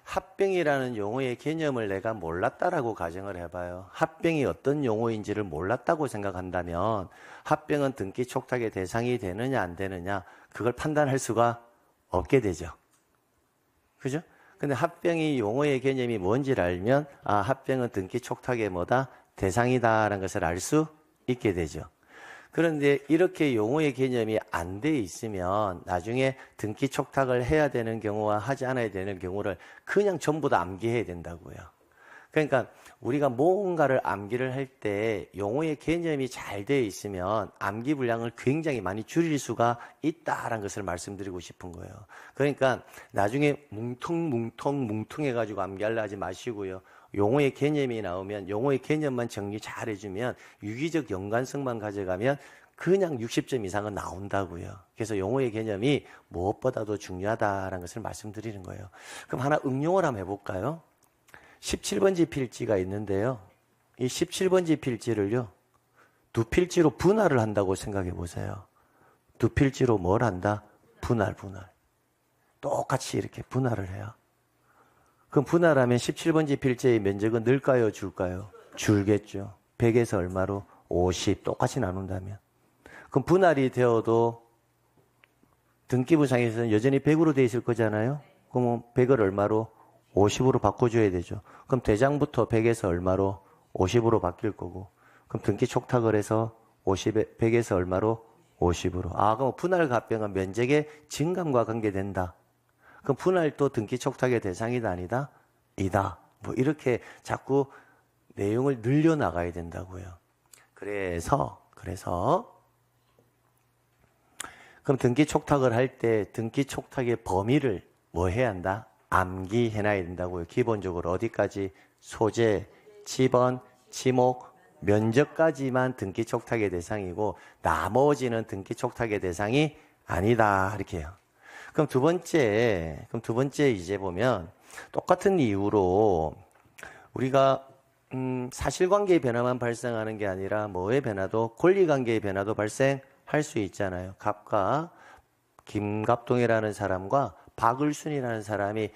합병이라는 용어의 개념을 내가 몰랐다라고 가정을 해봐요. 합병이 어떤 용어인지를 몰랐다고 생각한다면 합병은 등기 촉탁의 대상이 되느냐 안 되느냐 그걸 판단할 수가 없게 되죠. 그죠? 근데 합병이 용어의 개념이 뭔지를 알면 아, 합병은 등기 촉탁의 뭐다? 대상이다라는 것을 알 수 있게 되죠. 그런데 이렇게 용어의 개념이 안 돼 있으면 나중에 등기 촉탁을 해야 되는 경우와 하지 않아야 되는 경우를 그냥 전부 다 암기해야 된다고요. 그러니까 우리가 뭔가를 암기를 할 때 용어의 개념이 잘 돼 있으면 암기 분량을 굉장히 많이 줄일 수가 있다라는 것을 말씀드리고 싶은 거예요. 그러니까 나중에 뭉퉁해가지고 암기하려 하지 마시고요. 용어의 개념이 나오면 용어의 개념만 정리 잘 해주면 유기적 연관성만 가져가면 그냥 60점 이상은 나온다고요. 그래서 용어의 개념이 무엇보다도 중요하다는 것을 말씀드리는 거예요. 그럼 하나 응용을 한번 해볼까요? 17번지 필지가 있는데요. 이 17번지 필지를요, 두 필지로 분할을 한다고 생각해 보세요. 두 필지로 뭘 한다? 분할. 똑같이 이렇게 분할을 해요. 그럼 분할하면 17번지 필지의 면적은 늘까요, 줄까요? 줄겠죠. 100에서 얼마로? 50. 똑같이 나눈다면. 그럼 분할이 되어도 등기부상에서는 여전히 100으로 돼 있을 거잖아요. 그럼 100을 얼마로? 50으로 바꿔줘야 되죠. 그럼 대장부터 100에서 얼마로? 50으로 바뀔 거고. 그럼 등기 촉탁을 해서 100에서 얼마로? 50으로. 아, 그럼 분할 합병은 면적의 증감과 관계된다. 그럼 분할도 등기 촉탁의 대상이다, 아니다? 이다. 뭐 이렇게 자꾸 내용을 늘려나가야 된다고요. 그래서 그럼 등기 촉탁을 할 때 등기 촉탁의 범위를 뭐 해야 한다? 암기해놔야 된다고요. 기본적으로 어디까지? 소재, 지번, 지목, 면적까지만 등기 촉탁의 대상이고 나머지는 등기 촉탁의 대상이 아니다. 이렇게 해요. 그럼 두 번째 이제 보면 똑같은 이유로 우리가 사실관계의 변화만 발생하는 게 아니라 뭐의 변화도 권리관계의 변화도 발생할 수 있잖아요. 갑과 김갑동이라는 사람과 박을순이라는 사람이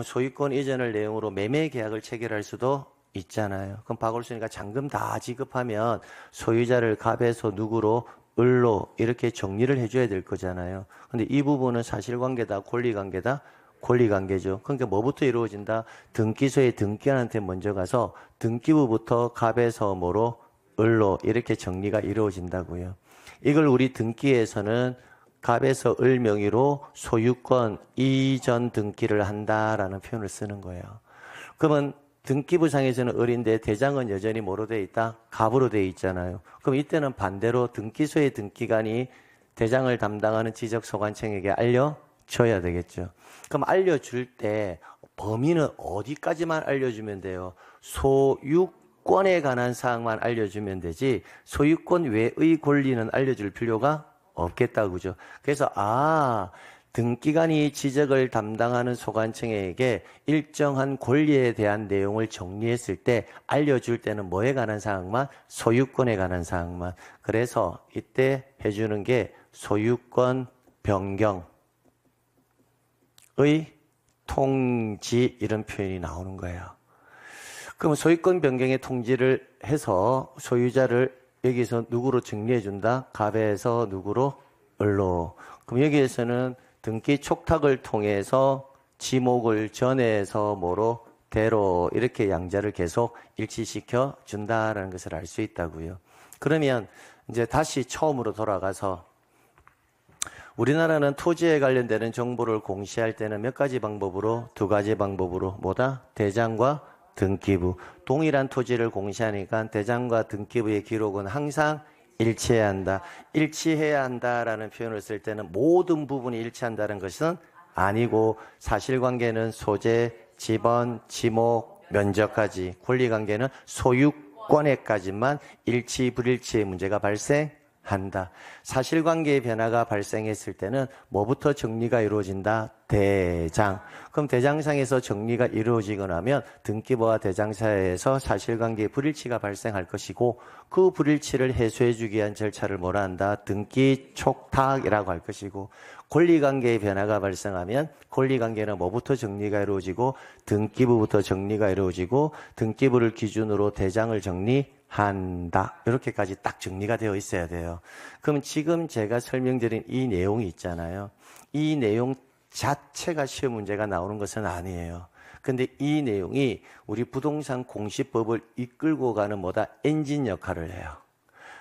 소유권 이전을 내용으로 매매 계약을 체결할 수도 있잖아요. 그럼 박을순이가 잔금 다 지급하면 소유자를 갑에서 누구로? 을로 이렇게 정리를 해줘야 될 거잖아요. 근데 이 부분은 사실관계다, 권리관계다? 권리관계죠. 그러니까 뭐부터 이루어진다? 등기소에 등기한테 먼저 가서 등기부부터 갑에서 뭐로? 을로 이렇게 정리가 이루어진다고요. 이걸 우리 등기에서는 갑에서 을 명의로 소유권 이전 등기를 한다라는 표현을 쓰는 거예요. 그러면 등기부상에서는 을인데 대장은 여전히 뭐로 되어 있다? 갑으로 되어 있잖아요. 그럼 이때는 반대로 등기소의 등기관이 대장을 담당하는 지적소관청에게 알려줘야 되겠죠. 그럼 알려줄 때 범위는 어디까지만 알려주면 돼요? 소유권에 관한 사항만 알려주면 되지 소유권 외의 권리는 알려줄 필요가 없겠다, 그죠? 그래서 등기관이 지적을 담당하는 소관청에게 일정한 권리에 대한 내용을 정리했을 때 알려줄 때는 뭐에 관한 사항만? 소유권에 관한 사항만. 그래서 이때 해주는 게 소유권 변경의 통지 이런 표현이 나오는 거예요. 그럼 소유권 변경의 통지를 해서 소유자를 여기서 누구로 정리해 준다? 갑에서 누구로? 을로. 그럼 여기에서는 등기 촉탁을 통해서 지목을 전해서 뭐로? 대로 이렇게 양자를 계속 일치시켜 준다라는 것을 알 수 있다고요. 그러면 이제 다시 처음으로 돌아가서 우리나라는 토지에 관련되는 정보를 공시할 때는 몇 가지 방법으로? 두 가지 방법으로 뭐다? 대장과 등기부. 동일한 토지를 공시하니까 대장과 등기부의 기록은 항상 일치해야 한다. 일치해야 한다라는 표현을 쓸 때는 모든 부분이 일치한다는 것은 아니고 사실관계는 소재, 지번, 지목, 면적까지, 권리관계는 소유권에까지만 일치, 불일치의 문제가 발생한다. 사실관계의 변화가 발생했을 때는 뭐부터 정리가 이루어진다? 대장. 그럼 대장상에서 정리가 이루어지거나 하면 등기부와 대장 사이에서 사실관계의 불일치가 발생할 것이고 그 불일치를 해소해주기 위한 절차를 뭐라 한다? 등기 촉탁이라고 할 것이고 권리관계의 변화가 발생하면 권리관계는 뭐부터 정리가 이루어지고 등기부부터 정리가 이루어지고 등기부를 기준으로 대장을 정리한다. 이렇게까지 딱 정리가 되어 있어야 돼요. 그럼 지금 제가 설명드린 이 내용이 있잖아요. 이 내용 자체가 시험 문제가 나오는 것은 아니에요. 근데 이 내용이 우리 부동산 공시법을 이끌고 가는 뭐다? 엔진 역할을 해요.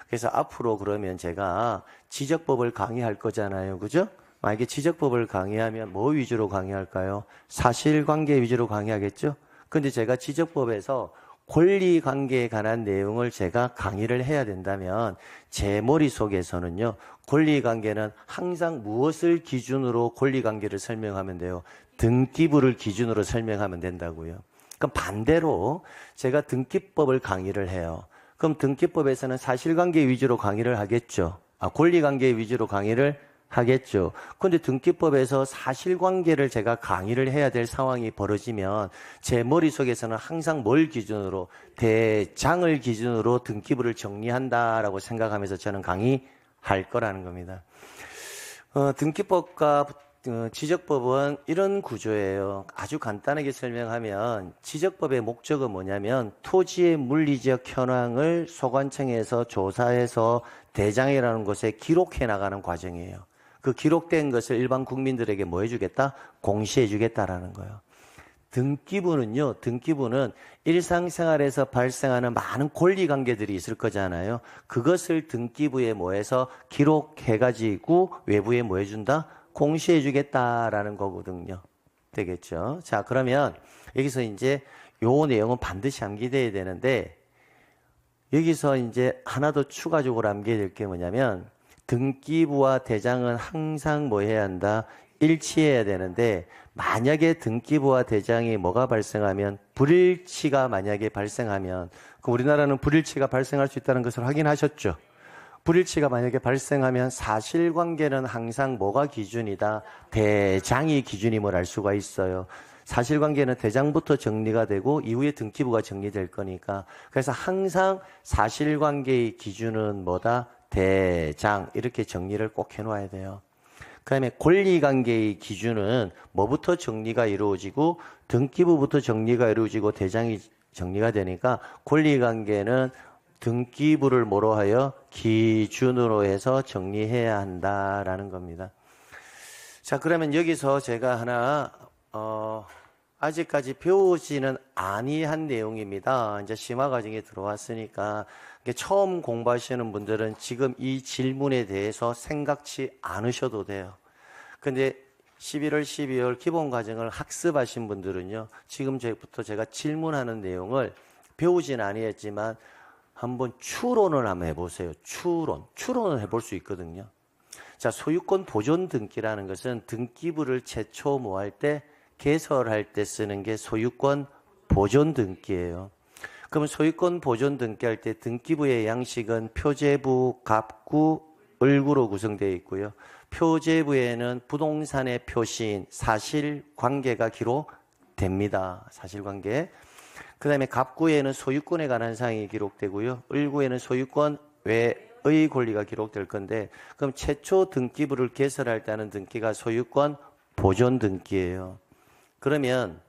그래서 앞으로 그러면 제가 지적법을 강의할 거잖아요. 그죠? 만약에 지적법을 강의하면 뭐 위주로 강의할까요? 사실관계 위주로 강의하겠죠? 근데 제가 지적법에서 권리관계에 관한 내용을 제가 강의를 해야 된다면 제 머릿속에서는요. 권리관계는 항상 무엇을 기준으로 권리관계를 설명하면 돼요? 등기부를 기준으로 설명하면 된다고요. 그럼 반대로 제가 등기법을 강의를 해요. 그럼 등기법에서는 사실관계 위주로 강의를 하겠죠. 권리관계 위주로 강의를 하겠죠. 그런데 등기법에서 사실관계를 제가 강의를 해야 될 상황이 벌어지면 제 머릿속에서는 항상 뭘 기준으로? 대장을 기준으로 등기부를 정리한다라고 생각하면서 저는 강의할 거라는 겁니다. 등기법과 지적법은 이런 구조예요. 아주 간단하게 설명하면 지적법의 목적은 뭐냐면 토지의 물리적 현황을 소관청에서 조사해서 대장이라는 곳에 기록해 나가는 과정이에요. 그 기록된 것을 일반 국민들에게 뭐 해주겠다? 공시해 주겠다라는 거예요. 등기부는 일상생활에서 발생하는 많은 권리관계들이 있을 거잖아요. 그것을 등기부에 뭐해서 기록해가지고 외부에 뭐 해준다? 공시해주겠다라는 거거든요. 되겠죠? 자, 그러면 여기서 이제 요 내용은 반드시 암기돼야 되는데, 여기서 이제 하나 더 추가적으로 암기해야 될 게 뭐냐면, 등기부와 대장은 항상 뭐 해야 한다? 일치해야 되는데, 만약에 등기부와 대장이 뭐가 발생하면, 불일치가 만약에 발생하면, 그 우리나라는 불일치가 발생할 수 있다는 것을 확인하셨죠? 불일치가 만약에 발생하면 사실관계는 항상 뭐가 기준이다? 대장이 기준임을 알 수가 있어요. 사실관계는 대장부터 정리가 되고 이후에 등기부가 정리될 거니까. 그래서 항상 사실관계의 기준은 뭐다? 대장. 이렇게 정리를 꼭 해놓아야 돼요. 그 다음에 권리관계의 기준은 뭐부터 정리가 이루어지고 등기부부터 정리가 이루어지고 대장이 정리가 되니까 권리관계는 등기부를 뭐로 하여 기준으로 해서 정리해야 한다라는 겁니다. 자, 그러면 여기서 제가 하나 아직까지 배우지는 아니한 내용입니다. 이제 심화 과정에 들어왔으니까 처음 공부하시는 분들은 지금 이 질문에 대해서 생각지 않으셔도 돼요. 근데 11월, 12월 기본 과정을 학습하신 분들은요, 지금부터 제가 질문하는 내용을 배우진 아니했지만 한번 추론을 한번 해보세요. 추론을 해볼 수 있거든요. 자, 소유권 보존 등기라는 것은 등기부를 최초 뭐 할 때, 개설할 때 쓰는 게 소유권 보존 등기예요. 그러면 소유권 보존 등기할 때 등기부의 양식은 표제부, 갑구, 을구로 구성되어 있고요. 표제부에는 부동산의 표시인 사실관계가 기록됩니다. 사실관계. 그 다음에 갑구에는 소유권에 관한 사항이 기록되고요. 을구에는 소유권 외의 권리가 기록될 건데, 그럼 최초 등기부를 개설할 때 하는 등기가 소유권 보존 등기예요. 그러면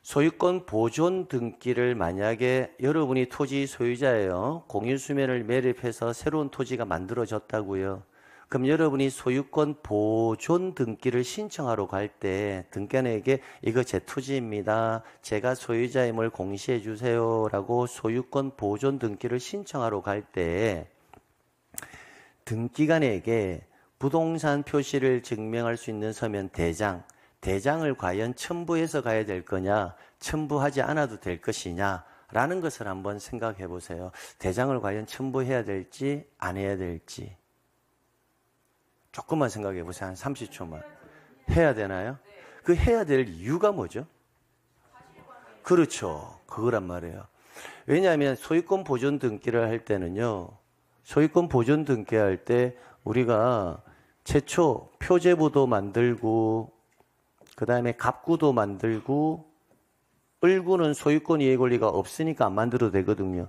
소유권 보존 등기를 만약에 여러분이 토지 소유자예요. 공유수면을 매립해서 새로운 토지가 만들어졌다고요. 그럼 여러분이 소유권 보존 등기를 신청하러 갈 때 등기관에게 이거 제 토지입니다. 제가 소유자임을 공시해 주세요 라고 소유권 보존 등기를 신청하러 갈 때 등기관에게 부동산 표시를 증명할 수 있는 서면 대장을 과연 첨부해서 가야 될 거냐, 첨부하지 않아도 될 것이냐 라는 것을 한번 생각해 보세요. 대장을 과연 첨부해야 될지 안 해야 될지. 조금만 생각해 보세요. 한 30초만. 해야 되나요? 그 해야 될 이유가 뭐죠? 그렇죠. 그거란 말이에요. 왜냐하면 소유권 보존 등기를 할 때는요. 소유권 보존 등기할 때 우리가 최초 표제부도 만들고 그 다음에 갑구도 만들고 을구는 소유권 이해 권리가 없으니까 안 만들어도 되거든요.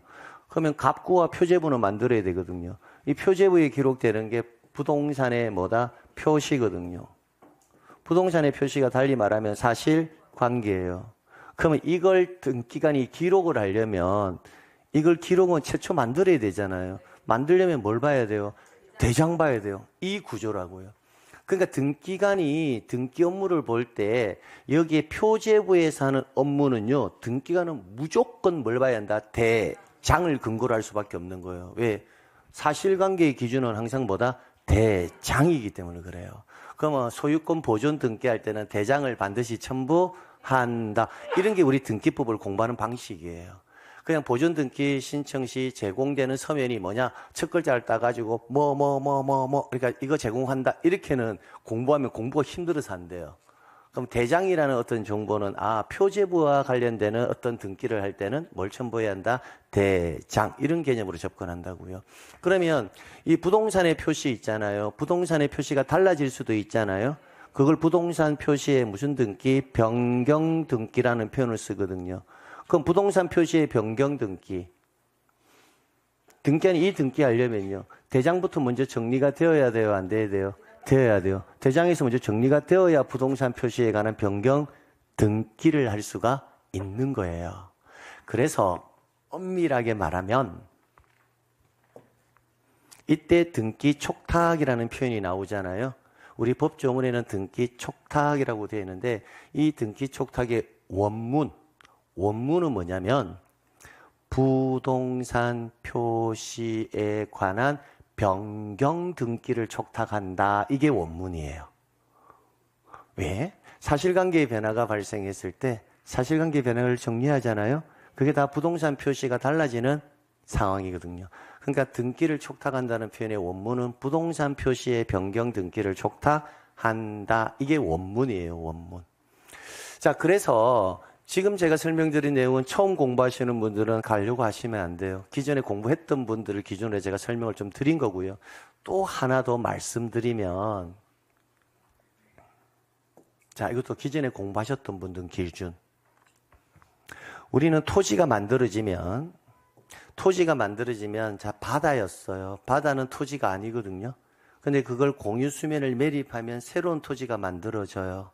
그러면 갑구와 표제부는 만들어야 되거든요. 이 표제부에 기록되는 게 부동산의 뭐다? 표시거든요. 부동산의 표시가 달리 말하면 사실관계예요. 그러면 이걸 등기관이 기록을 하려면 이걸 기록은 최초 만들어야 되잖아요. 만들려면 뭘 봐야 돼요? 대장 봐야 돼요. 이 구조라고요. 그러니까 등기관이 등기 업무를 볼 때 여기에 표제부에서 하는 업무는요. 등기관은 무조건 뭘 봐야 한다? 대장을 근거로 할 수밖에 없는 거예요. 왜? 사실관계의 기준은 항상 뭐다? 대장이기 때문에 그래요. 그러면 소유권 보존 등기할 때는 대장을 반드시 첨부한다. 이런 게 우리 등기법을 공부하는 방식이에요. 그냥 보존 등기 신청 시 제공되는 서면이 뭐냐? 첫 글자를 따가지고 그러니까 이거 제공한다. 이렇게는 공부하면 공부가 힘들어서 안 돼요. 그럼 대장이라는 어떤 정보는 표제부와 관련되는 어떤 등기를 할 때는 뭘 첨부해야 한다? 대장. 이런 개념으로 접근한다고요. 그러면 이 부동산의 표시 있잖아요. 부동산의 표시가 달라질 수도 있잖아요. 그걸 부동산 표시의 무슨 등기? 변경 등기라는 표현을 쓰거든요. 그럼 부동산 표시의 변경 등기. 등기관이 이 등기하려면요. 대장부터 먼저 정리가 되어야 돼요? 안 돼야 돼요? 되어야 돼요. 대장에서 먼저 정리가 되어야 부동산 표시에 관한 변경 등기를 할 수가 있는 거예요. 그래서 엄밀하게 말하면 이때 등기 촉탁이라는 표현이 나오잖아요. 우리 법조문에는 등기 촉탁이라고 되어 있는데 이 등기 촉탁의 원문. 원문은 뭐냐면 부동산 표시에 관한 변경 등기를 촉탁한다. 이게 원문이에요. 왜? 사실관계의 변화가 발생했을 때 사실관계의 변화를 정리하잖아요. 그게 다 부동산 표시가 달라지는 상황이거든요. 그러니까 등기를 촉탁한다는 표현의 원문은 부동산 표시의 변경 등기를 촉탁한다. 이게 원문이에요. 원문. 자, 그래서 지금 제가 설명드린 내용은 처음 공부하시는 분들은 가려고 하시면 안 돼요. 기존에 공부했던 분들을 기준으로 제가 설명을 좀 드린 거고요. 또 하나 더 말씀드리면, 자, 이것도 기존에 공부하셨던 분들 기준. 우리는 토지가 만들어지면, 자, 바다였어요. 바다는 토지가 아니거든요. 근데 그걸 공유 수면을 매립하면 새로운 토지가 만들어져요.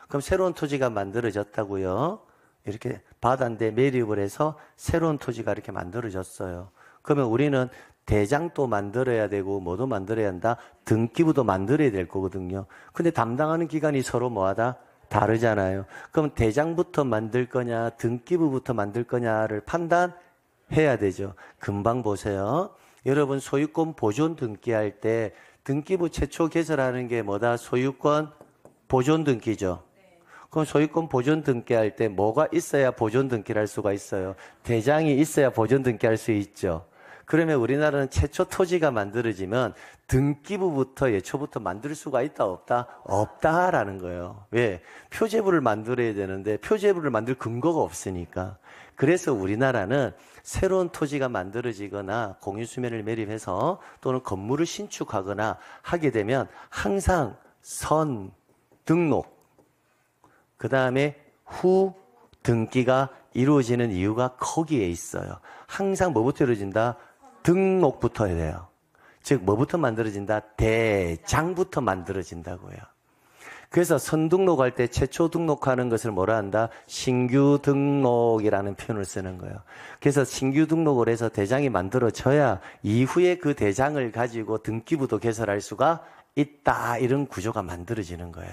그럼 새로운 토지가 만들어졌다고요. 이렇게 바다인데 매립을 해서 새로운 토지가 이렇게 만들어졌어요. 그러면 우리는 대장도 만들어야 되고 뭐도 만들어야 한다? 등기부도 만들어야 될 거거든요. 근데 담당하는 기관이 서로 뭐하다? 다르잖아요. 그럼 대장부터 만들 거냐 등기부부터 만들 거냐를 판단해야 되죠. 금방 보세요. 여러분 소유권 보존 등기할 때 등기부 최초 개설하는 게 뭐다? 소유권 보존 등기죠. 그럼 소유권 보존 등기할 때 뭐가 있어야 보존 등기를 할 수가 있어요? 대장이 있어야 보존 등기할 수 있죠. 그러면 우리나라는 최초 토지가 만들어지면 등기부부터 예초부터 만들 수가 있다 없다? 없다라는 거예요. 왜? 표제부를 만들어야 되는데 표제부를 만들 근거가 없으니까. 그래서 우리나라는 새로운 토지가 만들어지거나 공유수면을 매립해서 또는 건물을 신축하거나 하게 되면 항상 선, 등록, 그 다음에 후 등기가 이루어지는 이유가 거기에 있어요. 항상 뭐부터 이루어진다? 등록부터 해야 돼요. 즉 뭐부터 만들어진다? 대장부터 만들어진다고요. 그래서 선등록할 때 최초 등록하는 것을 뭐라 한다? 신규 등록이라는 표현을 쓰는 거예요. 그래서 신규 등록을 해서 대장이 만들어져야 이후에 그 대장을 가지고 등기부도 개설할 수가 있다. 이런 구조가 만들어지는 거예요.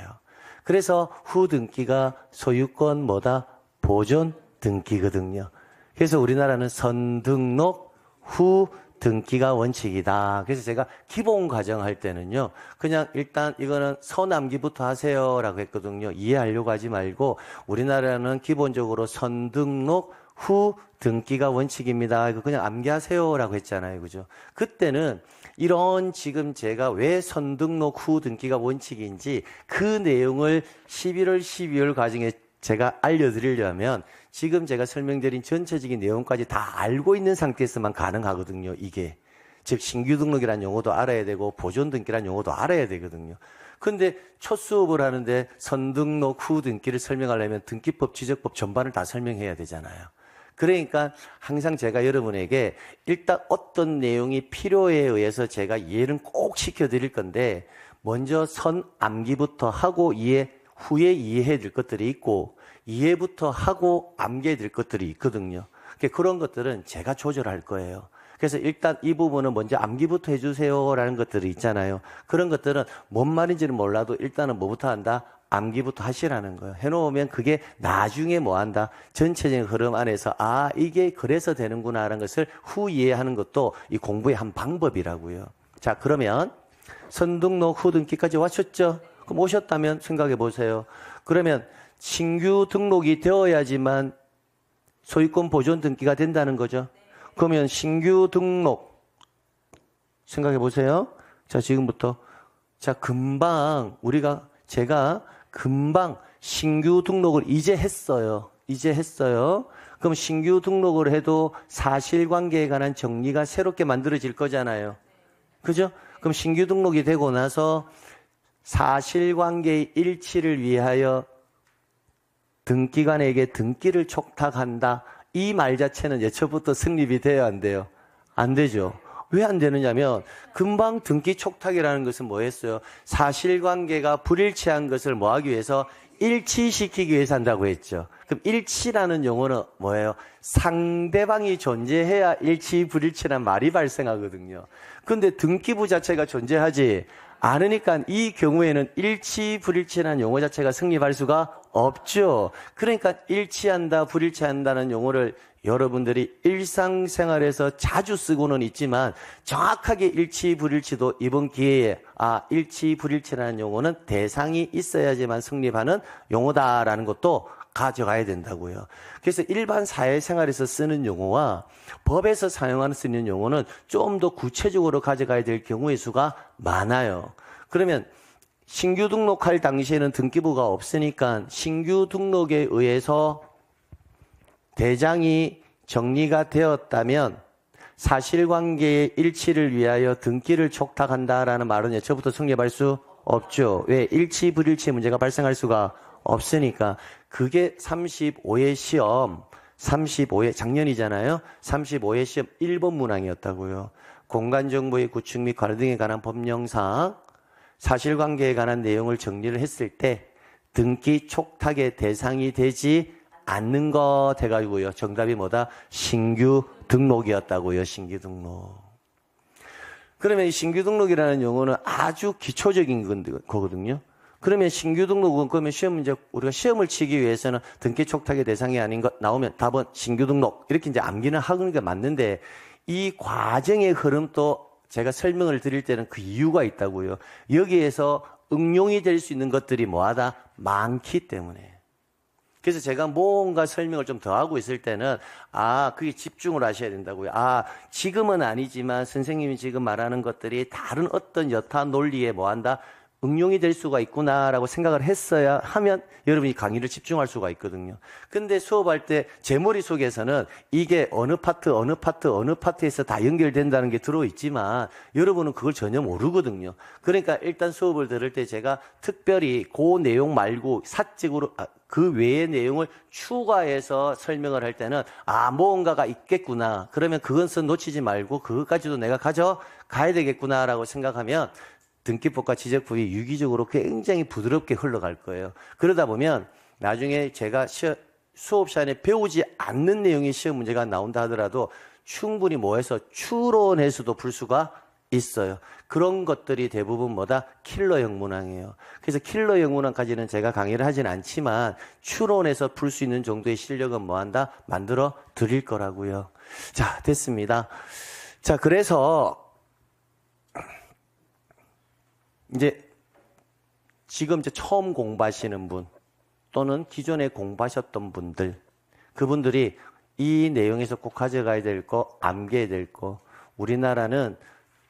그래서 후 등기가 소유권 뭐다? 보존 등기거든요. 그래서 우리나라는 선등록 후 등기가 원칙이다. 그래서 제가 기본 과정할 때는요, 그냥 일단 이거는 서남기부터 하세요라고 했거든요. 이해하려고 하지 말고 우리나라는 기본적으로 선등록 후 등기가 원칙입니다. 이거 그냥 암기하세요라고 했잖아요. 그죠? 그때는 이런 지금 제가 왜 선등록 후 등기가 원칙인지 그 내용을 11월, 12월 과정에 제가 알려드리려면 지금 제가 설명드린 전체적인 내용까지 다 알고 있는 상태에서만 가능하거든요. 이게. 즉 신규 등록이라는 용어도 알아야 되고 보존 등기라는 용어도 알아야 되거든요. 근데 첫 수업을 하는데 선등록 후 등기를 설명하려면 등기법, 지적법 전반을 다 설명해야 되잖아요. 그러니까 항상 제가 여러분에게 일단 어떤 내용이 필요에 의해서 제가 이해는 꼭 시켜드릴 건데 먼저 선암기부터 하고 후에 이해해야 될 것들이 있고 이해부터 하고 암기해야 될 것들이 있거든요. 그런 것들은 제가 조절할 거예요. 그래서 일단 이 부분은 먼저 암기부터 해주세요라는 것들이 있잖아요. 그런 것들은 뭔 말인지는 몰라도 일단은 뭐부터 한다? 암기부터 하시라는 거예요. 해놓으면 그게 나중에 뭐 한다? 전체적인 흐름 안에서 이게 그래서 되는구나 라는 것을 후 이해하는 것도 이 공부의 한 방법이라고요. 자, 그러면 선등록 후 등기까지 왔었죠? 그럼 오셨다면 생각해 보세요. 그러면 신규 등록이 되어야지만 소유권 보존 등기가 된다는 거죠. 그러면 신규 등록 생각해 보세요. 자, 지금부터 제가 금방 신규 등록을 이제 했어요. 그럼 신규 등록을 해도 사실관계에 관한 정리가 새롭게 만들어질 거잖아요. 그죠? 그럼 신규 등록이 되고 나서 사실관계의 일치를 위하여 등기관에게 등기를 촉탁한다. 이 말 자체는 예초부터 성립이 돼야 안 돼요? 안 되죠. 왜 안 되느냐면 금방 등기 촉탁이라는 것은 뭐였어요? 사실관계가 불일치한 것을 뭐하기 위해서? 일치시키기 위해서 한다고 했죠. 그럼 일치라는 용어는 뭐예요? 상대방이 존재해야 일치, 불일치란 말이 발생하거든요. 근데 등기부 자체가 존재하지 않으니까 이 경우에는 일치, 불일치라는 용어 자체가 성립할 수가 없죠. 그러니까 일치한다, 불일치한다는 용어를 여러분들이 일상생활에서 자주 쓰고는 있지만 정확하게 일치, 불일치도 이번 기회에 일치, 불일치라는 용어는 대상이 있어야지만 성립하는 용어다라는 것도 가져가야 된다고요. 그래서 일반 사회생활에서 쓰는 용어와 법에서 사용하는 쓰는 용어는 좀 더 구체적으로 가져가야 될 경우의 수가 많아요. 그러면 신규 등록할 당시에는 등기부가 없으니까 신규 등록에 의해서 대장이 정리가 되었다면 사실관계의 일치를 위하여 등기를 촉탁한다라는 말은 예초부터 성립할 수 없죠. 왜? 일치, 불일치 문제가 발생할 수가 없으니까. 그게 35회 시험, 35회 작년이잖아요. 35회 시험 1번 문항이었다고요. 공간정보의 구축 및 관리 등에 관한 법령상 사실관계에 관한 내용을 정리를 했을 때 등기 촉탁의 대상이 되지 않는 것 해가지고요. 정답이 뭐다? 신규 등록이었다고요. 신규 등록. 그러면 이 신규 등록이라는 용어는 아주 기초적인 거거든요. 그러면 신규 등록은 그러면 시험 문제 우리가 시험을 치기 위해서는 등기 촉탁의 대상이 아닌 것 나오면 답은 신규 등록 이렇게 이제 암기는 하는 게 맞는데 이 과정의 흐름도 제가 설명을 드릴 때는 그 이유가 있다고요. 여기에서 응용이 될 수 있는 것들이 뭐하다? 많기 때문에. 그래서 제가 뭔가 설명을 좀 더 하고 있을 때는 그게 집중을 하셔야 된다고요. 지금은 아니지만 선생님이 지금 말하는 것들이 다른 어떤 여타 논리에 뭐한다? 응용이 될 수가 있구나라고 생각을 했어야 하면 여러분이 강의를 집중할 수가 있거든요. 근데 수업할 때 제 머릿속에서는 이게 어느 파트에서 다 연결된다는 게 들어있지만 여러분은 그걸 전혀 모르거든요. 그러니까 일단 수업을 들을 때 제가 특별히 그 내용 말고 사적으로 그 외의 내용을 추가해서 설명을 할 때는 뭔가가 있겠구나. 그러면 그것은 놓치지 말고 그것까지도 내가 가져가야 되겠구나라고 생각하면 등기법과 지적법이 유기적으로 굉장히 부드럽게 흘러갈 거예요. 그러다 보면 나중에 제가 수업 시간에 배우지 않는 내용의 시험 문제가 나온다 하더라도 충분히 뭐해서 추론해서도 풀 수가 있어요. 그런 것들이 대부분 뭐다? 킬러형 문항이에요. 그래서 킬러형 문항까지는 제가 강의를 하진 않지만 추론해서 풀 수 있는 정도의 실력은 뭐한다? 만들어 드릴 거라고요. 자, 됐습니다. 자, 그래서 지금 처음 공부하시는 분 또는 기존에 공부하셨던 분들, 그분들이 이 내용에서 꼭 가져가야 될 거, 암기해야 될 거. 우리나라는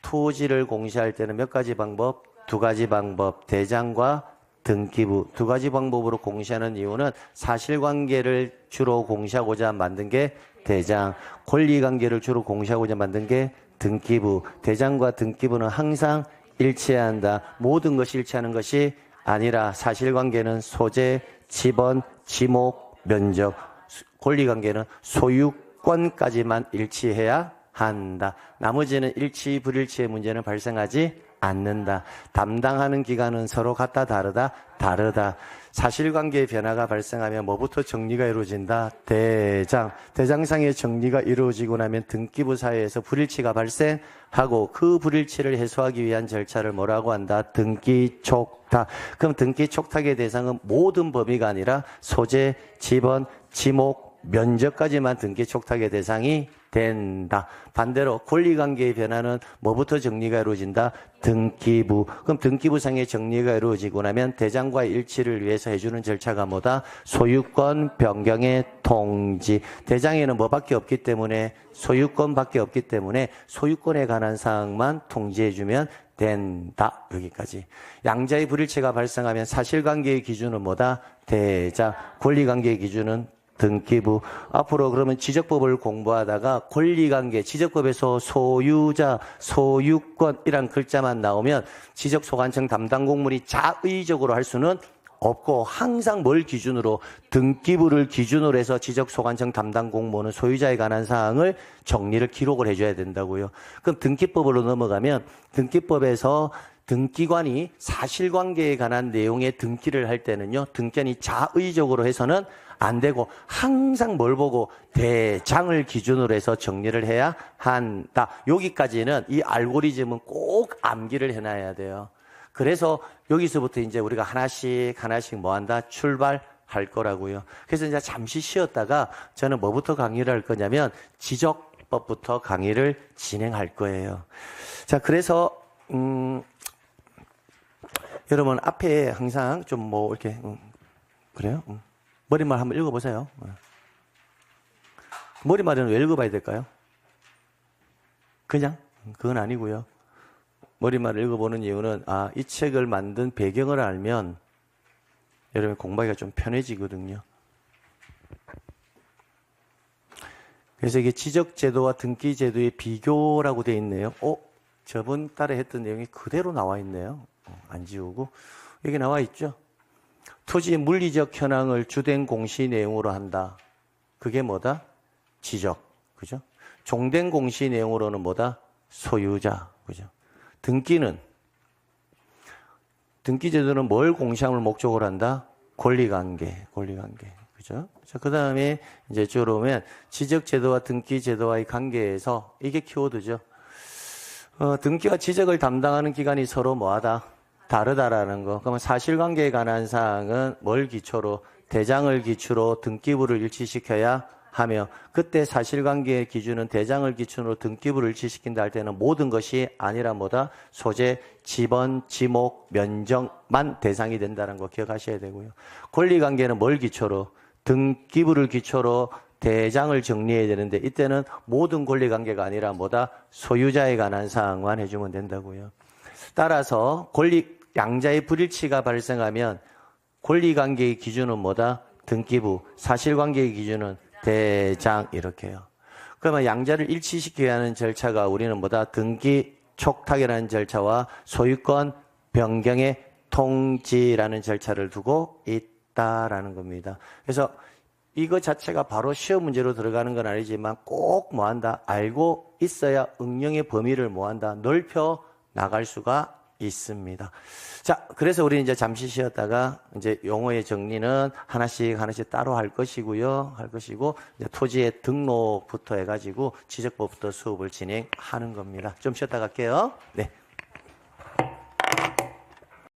토지를 공시할 때는 몇 가지 방법? 두 가지 방법. 대장과 등기부. 두 가지 방법으로 공시하는 이유는 사실관계를 주로 공시하고자 만든 게 대장, 권리관계를 주로 공시하고자 만든 게 등기부. 대장과 등기부는 항상 일치해야 한다. 모든 것이 일치하는 것이 아니라 사실관계는 소재, 지번, 지목, 면적, 권리관계는 소유권까지만 일치해야 한다. 나머지는 일치, 불일치의 문제는 발생하지 않는다. 담당하는 기관은 서로 같다, 다르다. 사실관계의 변화가 발생하면 뭐부터 정리가 이루어진다? 대장. 대장상의 정리가 이루어지고 나면 등기부 사이에서 불일치가 발생하고 그 불일치를 해소하기 위한 절차를 뭐라고 한다? 등기촉탁. 그럼 등기촉탁의 대상은 모든 범위가 아니라 소재, 지번, 지목, 면적까지만 등기촉탁의 대상이 된다. 반대로 권리관계의 변화는 뭐부터 정리가 이루어진다? 등기부. 그럼 등기부상의 정리가 이루어지고 나면 대장과의 일치를 위해서 해주는 절차가 뭐다? 소유권 변경의 통지. 대장에는 뭐밖에 없기 때문에 소유권밖에 없기 때문에 소유권에 관한 사항만 통지해주면 된다. 여기까지. 양자의 불일치가 발생하면 사실관계의 기준은 뭐다? 대장. 권리관계의 기준은 등기부. 앞으로 그러면 지적법을 공부하다가 권리관계, 지적법에서 소유자, 소유권이란 글자만 나오면 지적소관청 담당 공무원이 자의적으로 할 수는 없고 항상 뭘 기준으로? 등기부를 기준으로 해서 지적소관청 담당 공무원은 소유자에 관한 사항을 정리를 기록을 해줘야 된다고요. 그럼 등기법으로 넘어가면 등기법에서 등기관이 사실관계에 관한 내용의 등기를 할 때는요, 등기관이 자의적으로 해서는 안 되고 항상 뭘 보고? 대장을 기준으로 해서 정리를 해야 한다. 여기까지는 이 알고리즘은 꼭 암기를 해놔야 돼요. 그래서 여기서부터 이제 우리가 하나씩 뭐 한다? 출발한다. 할 거라고요. 그래서 이제 잠시 쉬었다가 저는 뭐부터 강의를 할 거냐면 지적법부터 강의를 진행할 거예요. 자, 그래서 여러분 앞에 항상 좀 뭐 이렇게 그래요? 머리말 한번 읽어보세요. 머리말은 왜 읽어봐야 될까요? 그냥? 그건 아니고요. 머리말을 읽어보는 이유는 이 책을 만든 배경을 알면 여러분 공부하기가 좀 편해지거든요. 그래서 이게 지적제도와 등기제도의 비교라고 되어 있네요. 저번 달에 했던 내용이 그대로 나와 있네요. 안 지우고. 여기 나와 있죠. 토지의 물리적 현황을 주된 공시 내용으로 한다. 그게 뭐다? 지적. 그죠? 종된 공시 내용으로는 뭐다? 소유자. 그죠? 등기제도는 뭘 공시함을 목적으로 한다? 권리관계. 그죠? 자, 그 다음에 이제 쭉 오면 지적제도와 등기제도와의 관계에서 이게 키워드죠. 등기와 지적을 담당하는 기관이 서로 뭐하다? 다르다라는 거. 그러면 사실관계에 관한 사항은 뭘 기초로? 대장을 기초로 등기부를 일치시켜야 하며, 그때 사실관계의 기준은 대장을 기준으로 등기부를 일치시킨다 할 때는 모든 것이 아니라 뭐다? 소재, 지번, 지목, 면적만 대상이 된다는 거 기억하셔야 되고요. 권리관계는 뭘 기초로? 등기부를 기초로 대장을 정리해야 되는데 이때는 모든 권리관계가 아니라 뭐다? 소유자에 관한 사항만 해주면 된다고요. 따라서 양자의 불일치가 발생하면 권리관계의 기준은 뭐다? 등기부, 사실관계의 기준은 대장 이렇게요. 그러면 양자를 일치시켜야 하는 절차가 우리는 뭐다? 등기 촉탁이라는 절차와 소유권 변경의 통지라는 절차를 두고 있다라는 겁니다. 그래서 이거 자체가 바로 시험 문제로 들어가는 건 아니지만 꼭 뭐한다? 알고 있어야 응용의 범위를 뭐한다? 넓혀 나갈 수가 있습니다. 자, 그래서 우리 이제 잠시 쉬었다가 이제 용어의 정리는 하나씩 따로 할 것이고요. 이제 토지의 등록부터 해가지고 지적법부터 수업을 진행하는 겁니다. 좀 쉬었다 갈게요. 네.